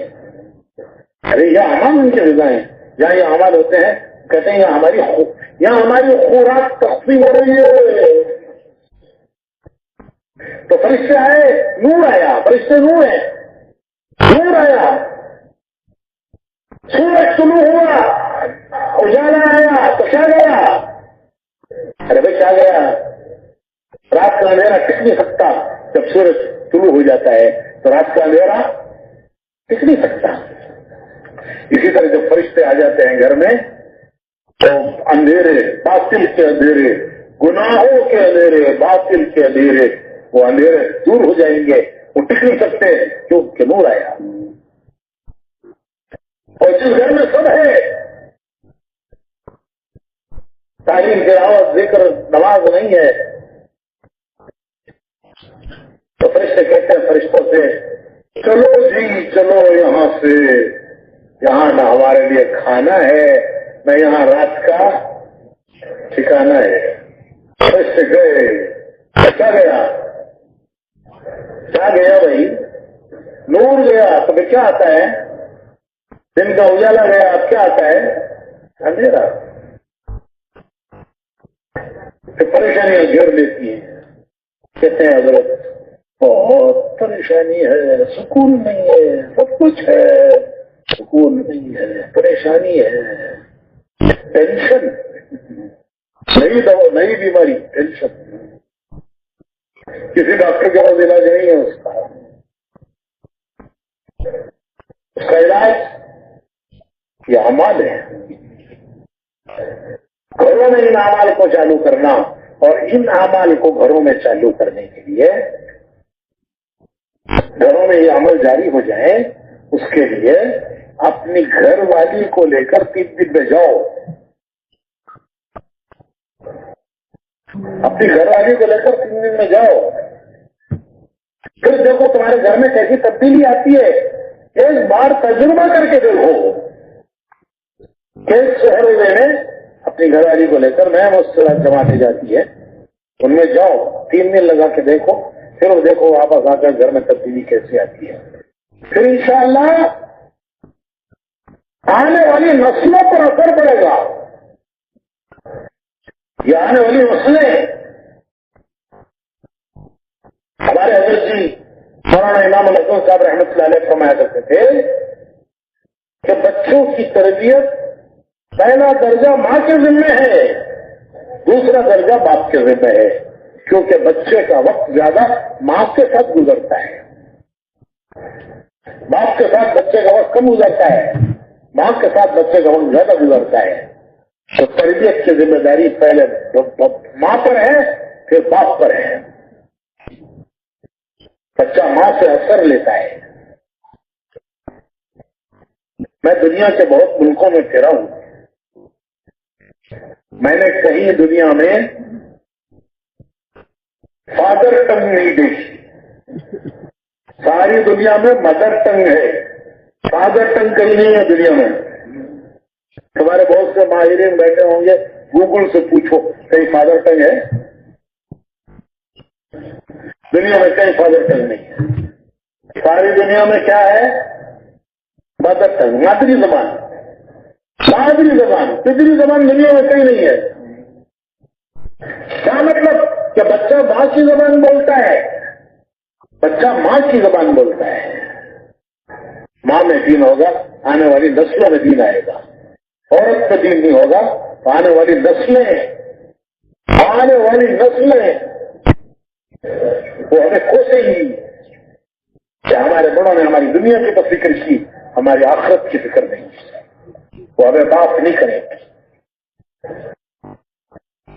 ارے یہ اعمال ان کی غذا ہیں۔ جہاں یہ اعمال ہوتے ہیں کہتے ہیں یہاں ہماری خوراک تقسیم ہو رہی ہے۔ تو فرشتے آئے، نور آیا، فرشتے نور ہے، نور آیا، سورج طلوع ہوا، اجالا آیا تو کیا گیا؟ ارے بھائی کیا گیا؟ رات کا اندھیرا ٹک نہیں سکتا، جب سورج طلوع ہو جاتا ہے تو رات کا اندھیرا ٹک نہیں سکتا۔ اسی طرح جب فرشتے آ جاتے ہیں گھر میں تو اندھیرے، باطل کے اندھیرے، گناہوں کے اندھیرے، باطل کے اندھیرے، وہ اندھیرے دور ہو جائیں گے، وہ ٹک نہیں سکتے کیونکہ نور آیا۔ اور جس گھر میں سب ہے، تعلیم تلاوت ذکر نماز نہیں ہے، تو فرشتے کہتے ہیں فرشتوں سے چلو جی چلو یہاں سے، یہاں نہ ہمارے لیے کھانا ہے نہ یہاں رات کا ٹھکانہ ہے۔ فرشتے گئے، کیا گیا؟ کیا گیا بھائی؟ نور گیا تو پھر کیا آتا ہے؟ دن کا اجالا گیا، اب کیا آتا ہے؟ اندھیرا۔ پھر پریشانیاں گھیر لیتی ہیں، کہتے ہیں حضرت بہت پریشانی ہے، سکون نہیں ہے، سب کچھ ہے، سکون نہیں ہے، پریشانی ہے، ٹینشن، نئی بیماری، ٹینشن، کسی ڈاکٹر کے پاس علاج نہیں ہے اس کا علاج یہ اعمال ہے۔ گھروں میں ان اعمال کو چالو کرنا، اور ان اعمال کو گھروں میں چالو کرنے کے لیے گھروں میں یہ عمل جاری ہو جائے، اس کے لیے اپنی گھر والی کو لے کر 3 دن میں جاؤ، اپنی گھر والی کو لے کر 3 دن میں جاؤ، پھر دیکھو تمہارے گھر میں کیسی تبدیلی آتی ہے۔ ایک بار تجربہ کر کے دیکھو کہ شہر میں اپنی گھر والی کو لے کر میں مسلسل جماعتیں جاتی ہے، ان میں جاؤ 3 دن لگا کے دیکھو، پھر وہ دیکھو واپس آ کر گھر میں تبدیلی کیسے آتی ہے۔ پھر انشاءاللہ آنے والی نسلوں پر اثر پڑے گا۔ یہ آنے والی نسلیں، ہمارے حضرت جی مولانا امام الحسن صاحب رحمۃ اللہ علیہ فرمایا کرتے تھے کہ بچوں کی تربیت پہلا درجہ ماں کے ذمہ ہے، دوسرا درجہ باپ کے ذمہ ہے، کیونکہ بچے کا وقت زیادہ ماں کے ساتھ گزرتا ہے، باپ کے ساتھ بچے کا وقت کم گزرتا ہے، ماں کے ساتھ بچے کا وقت زیادہ گزرتا ہے۔ تو تربیت کی ذمہ داری پہلے ماں پر ہے، پھر باپ پر ہے۔ بچہ ماں سے اثر لیتا ہے۔ میں دنیا کے بہت ملکوں میں پھرا ہوں، میں نے کہیں دنیا میں فادر ٹنگ نہیں دیکھی، ساری دنیا میں مدر ٹنگ ہے، فادر ٹنگ کہیں نہیں ہے دنیا میں۔ تمہارے بہت سے ماہرین بیٹھے ہوں گے، گوگل سے پوچھو کہیں فادر ٹنگ ہے؟ دنیا میں کہیں فادر ٹنگ نہیں ہے، ساری دنیا میں کیا ہے؟ مدر ٹنگ، مادری زبان، مادری زبان، پدری زبان دنیا میں کہیں نہیں ہے۔ کیا مطلب؟ کہ بچہ ماں کی زبان بولتا ہے، بچہ ماں کی زبان بولتا ہے۔ ماں میں دین ہوگا، آنے والی نسلوں میں دین آئے گا۔ عورت میں دین نہیں ہوگا تو آنے والی نسلیں وہ ہمیں کوسے ہی کہ ہمارے بڑوں نے ہماری دنیا کی تو فکر کی، ہماری آخرت کی فکر نہیں کی، وہ ہمیں معاف نہیں کریں گے۔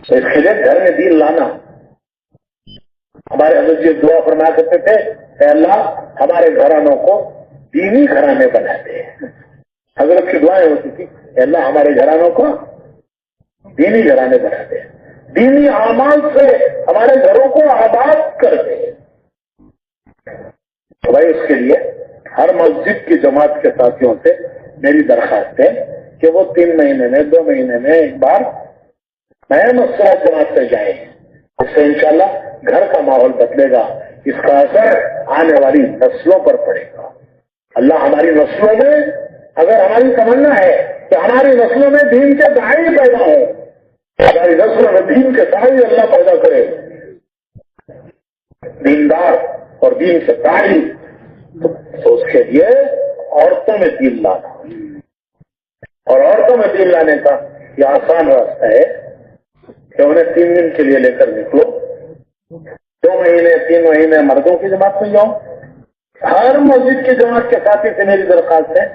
تو اس کے لیے گھر میں دین لانا، ہمارے حضرت جی دعا فرمایا کرتے تھے، اے اللہ ہمارے گھرانوں کو دینی گھرانے بنا دے۔ حضرت کی دعائیں ہوتی تھی، اے اللہ ہمارے گھرانوں کو دینی گھرانے بنا دے، دینی اعمال سے ہمارے گھروں کو آباد کر دے۔ تو بھائی اس کے لیے ہر مسجد کی جماعت کے ساتھیوں سے میری درخواست ہے کہ وہ 3 مہینے میں 2 مہینے میں ایک بار نئے مسئلہ جماعت سے جائیں، اس سے انشاءاللہ گھر کا ماحول بدلے گا، اس کا اثر آنے والی نسلوں پر پڑے گا۔ اللہ ہماری نسلوں میں، اگر ہماری تمنا ہے کہ ہماری نسلوں میں دین کے داعی پیدا ہو، ہماری نسلوں میں دین کے داعی اللہ پیدا کرے، دیندار اور دین سے داعی، تو اس کے لیے عورتوں میں دین لانا، اور عورتوں میں دین لانے کا یہ آسان راستہ ہے کہ انہیں 3 دن کے لیے لے کر نکلو، 2 مہینے 3 مہینے مردوں کی جماعت میں جاؤ۔ ہر مسجد کی جماعت کے ساتھی سے میری درخواست ہے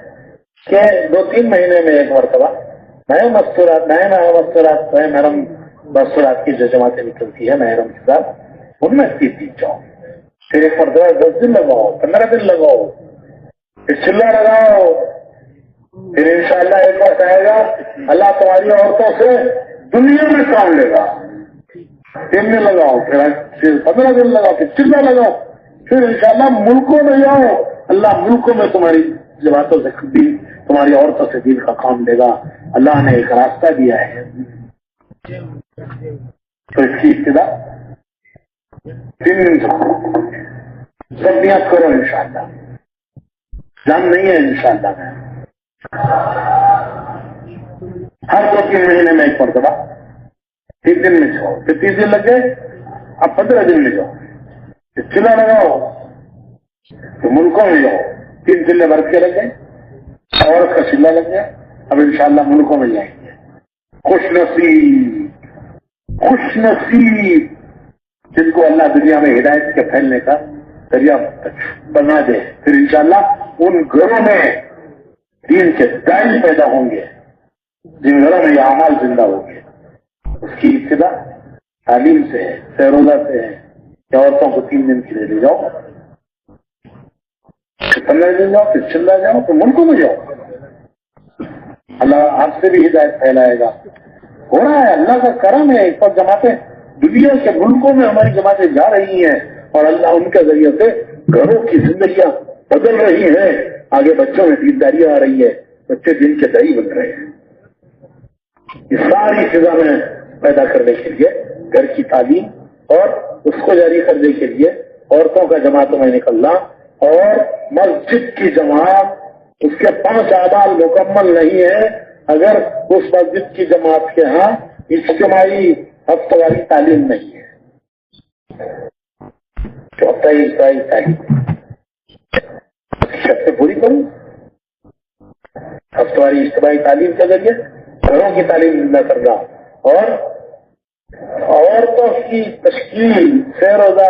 کہ 2-3 مہینے میں ایک مرتبہ نئے محرم مستورات کی جو جماعتیں نکلتی ہے محرم کے ساتھ، ان میں 3 دن جاؤ، پھر ایک مرتبہ 10 دن لگاؤ، 15 دن لگاؤ، پھر چلا لگاؤ، پھر انشاءاللہ ایک وقت آئے گا اللہ تمہاری عورتوں سے دنیا میں کام لے گا۔ 3 دن لگاؤ، پھر 15 دن لگاؤ، پھر چلا لگاؤ، پھر انشاءاللہ ملکوں میں جاؤ، اللہ ملکوں میں تمہاری جماعتوں سے دین، تمہاری عورتوں سے دین کا کام دے گا۔ اللہ نے ایک راستہ دیا ہے، تو اس کی ابتدا 3 دن سب نیت کرو انشاءاللہ، جان نہیں ہے انشاءاللہ میں ہر 2-3 مہینے میں ایک مرتبہ 3 دن میں جاؤ، پھر 30 دن لگ گئے، اب 15 دن میں جاؤ، پھر چلا لگاؤ، تو ملکوں میں جاؤ، 3 چلے برف کے لگ گئے، عورت کا چلا لگ گیا، اب انشاءاللہ ملکوں میں جائیں گے۔ خوش نصیب جن کو اللہ دنیا میں ہدایت کے پھیلنے کا ذریعہ بنا دے، پھر انشاءاللہ ان گھروں میں دین کے داعی پیدا ہوں گے، جن گھروں میں یہ اعمال زندہ ہوں گے۔ اس کی ابتدا تعلیم سے ہے، سیروزہ سے ہے کہ عورتوں کو 3 دن کے لیے لے جاؤ، پھر 15 دن جاؤ، پھر چلا جاؤ، تو ملکوں میں جاؤ، اللہ آپ سے بھی ہدایت پھیلائے گا۔ ہو رہا ہے، اللہ کا کرم ہے، اس پر جماعتیں دنیا کے ملکوں میں ہماری جماعتیں جا رہی ہیں، اور اللہ ان کے ذریعے سے گھروں کی زندگیاں بدل رہی ہیں، آگے بچوں میں دینداری آ رہی ہے، بچے دین کے داعی بن رہے ہیں۔ یہ ساری فضا میں پیدا کرنے کے لیے گھر کی تعلیم اور اس کو جاری کرنے کے لیے عورتوں کا جماعتوں میں نکلنا، اور مسجد کی جماعت اس کے 5 اعمال مکمل نہیں ہے اگر اس مسجد کی جماعت کے ہاں اجتماعی ہفتہ تعلیم نہیں ہے، ہفتہ تعلیم شرط پوری کروں، اجتماعی تعلیم کے ذریعے گھروں کی تعلیم زندہ کرنا اور عورتوں کی تشکیل 6 روزہ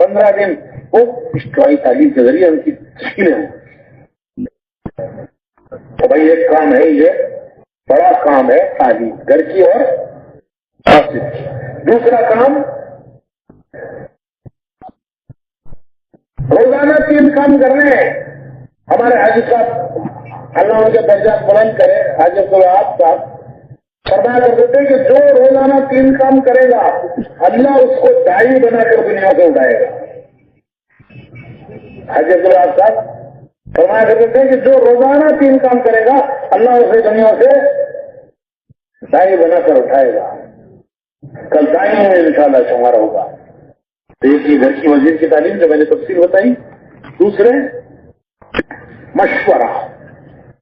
15 دن وہ اجتماعی تعلیم کے ذریعے ان کی تشکیلیں ہوں. تو بھائی ایک کام ہے، یہ بڑا کام ہے تعلیم گھر کی اور مسجد کی. دوسرا کام روزانہ 3 کام کرنے ہیں. ہمارے حاجی صاحب اللہ ان کے درجات بلند کرے، حاجی عبدالوہاب صاحب فرمایا کرتے تھے کہ جو روزانہ 3 کام کرے گا اللہ اس کو داعی بنا کر دنیا سے اٹھائے گا. حاجی عبدالوہاب صاحب فرمایا کرتے تھے کہ جو روزانہ 3 کام کرے گا اللہ اسے دنیا سے داعی بنا کر اٹھائے گا. کل دائی میں انشاءاللہ شمار ہوگا. تو یہ گھر کی مسجد کی تعلیم جو میں نے تفصیل بتائی. دوسرے مشورہ.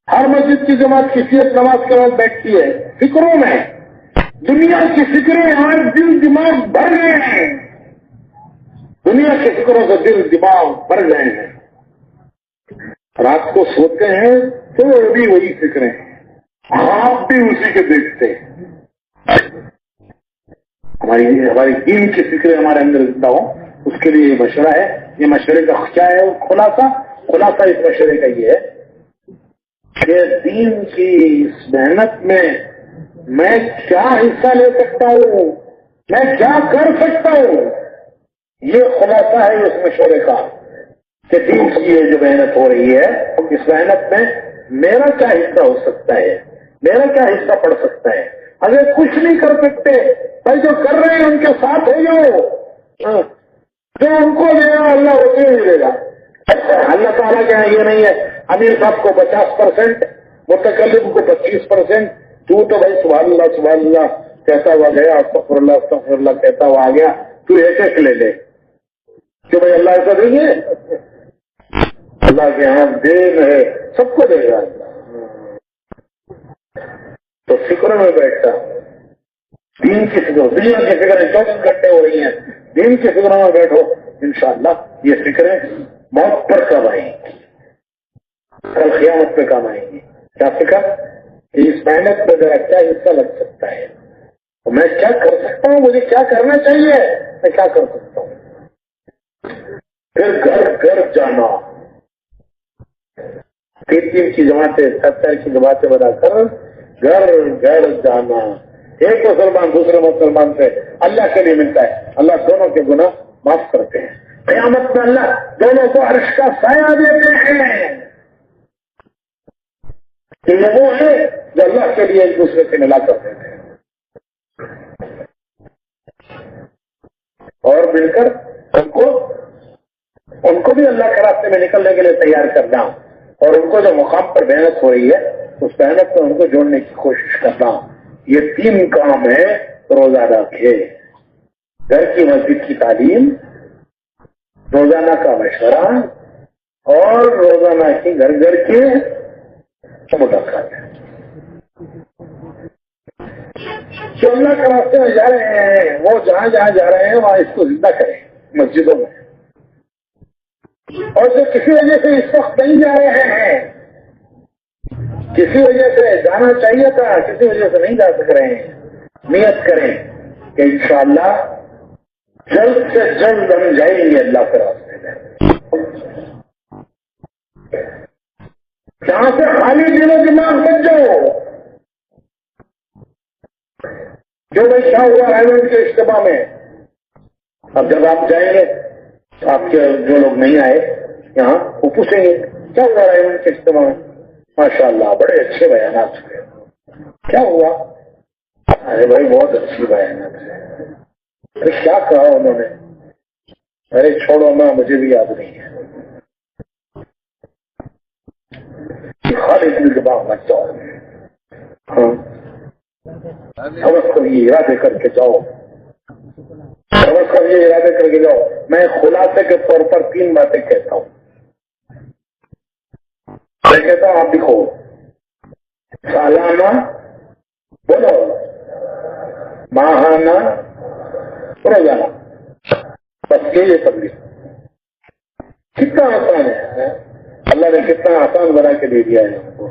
ہر مسجد کی جماعت کسی ایک نماز کے بعد بیٹھتی ہے فکروں میں، دنیا کی فکریں ہمارے دل دماغ بھر گئے ہیں، دنیا کی فکروں سے دل دماغ بھر گئے ہیں. رات کو سوتے ہیں تو بھی وہی فکریں ہیں، آپ بھی اسی کے دیکھتے ہیں. ہماری دین کی فکریں ہمارے اندر زندہ ہو، اس کے لیے یہ مشورہ ہے. یہ مشورے کا کیا ہے خلاصہ اس مشورے کا یہ ہے کہ دین کی اس محنت میں کیا حصہ لے سکتا ہوں، میں کیا کر سکتا ہوں. یہ خلاصہ ہے اس مشورے کا کہ دین کی یہ جو محنت ہو رہی ہے اس محنت میں میرا کیا حصہ ہو سکتا ہے، میرا کیا حصہ پڑ سکتا ہے. اگر کچھ نہیں کر سکتے بھائی جو کر رہے ہیں ان کے ساتھ ہو جاؤ، جو ان کو دے گا اللہ اسے نہیں دے گا. اللہ تعالیٰ کے یہاں یہ نہیں ہے امیر صاحب کو 50%، متکلم کو 25%. تو بھائی سبحان اللہ کہتا ہوا گیا، استغفر اللہ کہتا ہوا آ گیا، تو ایک لے لے کہ بھائی اللہ ایسا دیں گے. اللہ کے یہاں دے رہے سب کو دے گا. تو فکروں میں بیٹھتا دین کی فکر، دنیا کی فکریں 24 گھنٹے ہو رہی ہیں، دین کی فکروں میں بیٹھو انشاءاللہ یہ فکریں موت پر کام آئیں گی، کل قیامت پہ کام آئیں گی. کیا فکر کہ اس محنت پہ ذرا کیا حصہ لگ سکتا ہے، میں کیا کر سکتا ہوں، مجھے کیا کرنا چاہیے، میں کیا کر سکتا ہوں. پھر گھر گھر جانا، 3 کی جماعتیں 70 کی جماعتیں بنا کر گھر گھر جانا. ایک مسلمان دوسرے مسلمان سے اللہ کے لیے ملتا ہے، اللہ دونوں کے گناہ معاف کرتے ہیں. قیامت میں اللہ دونوں کو عرش کا سایہ دیتے ہیں. کہ یہ وہ ہے جو اللہ کے لیے ایک دوسرے سے ملا کرتے ہیں اور مل کر ان کو بھی اللہ کے راستے میں نکلنے کے لیے تیار کرنا، اور ان کو جو مقام پر محنت ہو رہی ہے اس محنت میں ان کو جوڑنے کی کوشش کرنا. یہ 3 کام ہے روزانہ کے. گھر کی مسجد کی تعلیم، روزانہ کا مشورہ اور روزانہ کی گھر گھر کی ملاقات. جو اللہ کے راستے میں جا رہے ہیں وہ جہاں جہاں جا رہے ہیں وہاں اس کو زندہ کریں مسجدوں میں. اور جو کسی وجہ سے اس وقت نہیں جا رہے ہیں، کسی وجہ سے جانا چاہیے تھا کسی وجہ سے نہیں جا سک رہے ہیں، نیت کریں کہ انشاءاللہ جلد سے جلد ہم جائیں گے اللہ کے راستے میں. جہاں سے خالی دل و دماغ بچ جاؤ. جو بھائی شاہ ہوا ایونٹ کے اجتماع میں، اب جب آپ جائیں گے آپ کے جو لوگ نہیں آئے یہاں وہ پوچھیں گے کیا ہوا ایونٹ کے اجتماع میں. ماشاء اللہ بڑے اچھے بیانات ہوئے. کیا ہوا؟ ارے بھائی بہت اچھی بیانات ہے. ارے کیا کہا انہوں نے؟ ارے چھوڑو نا مجھے بھی یاد نہیں ہے. خالی دل دماغ مت جاؤ. ہاں سمجھ کر یہ ارادے کر کے جاؤ، سمجھ کر یہ ارادے کر کے جاؤ. میں خلاصے کے طور پر 3 باتیں کہتا ہوں. میں کہتا ہوں آپ لکھو سالانہ، بولو ماہانہ، روزانہ. بس یہ سب لکھو. کتنا آسان ہے، اللہ نے کتنا آسان بنا کے دے دیا ہے ہم کو.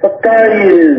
27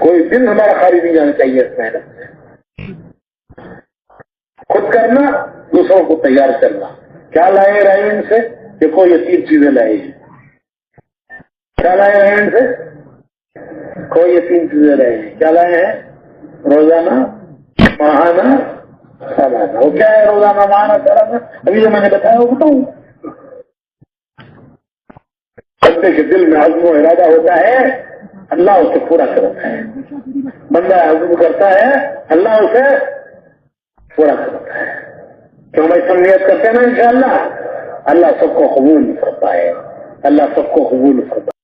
کوئی دن ہمارا خالی نہیں جانا چاہیے اس محنت سے. خود کرنا، دوسروں کو تیار کرنا. کیا لائے رحیم سے؟ دیکھو یہ 3 چیزیں لائے ہیں. کیا لائے رحیم سے؟ کوئی یہ 3 چیزیں لائے ہیں. کیا لائے ہیں؟ روزانہ، ماہانہ، سالانہ. وہ کیا ہے روزانہ، ماہانہ، سالانہ؟ ابھی جو میں نے بتایا وہ بتاؤں. بندے کے دل میں عزم و ارادہ ہوتا ہے، اللہ اسے پورا کرتا ہے. بندہ عزم کرتا ہے، اللہ اسے پورا کرتا ہے. کیوں بھائی سب نیت کرتے ہیں نا انشاءاللہ، اللہ سب کو قبول کرتا ہے. اللہ سب کو قبول کرتا ہے.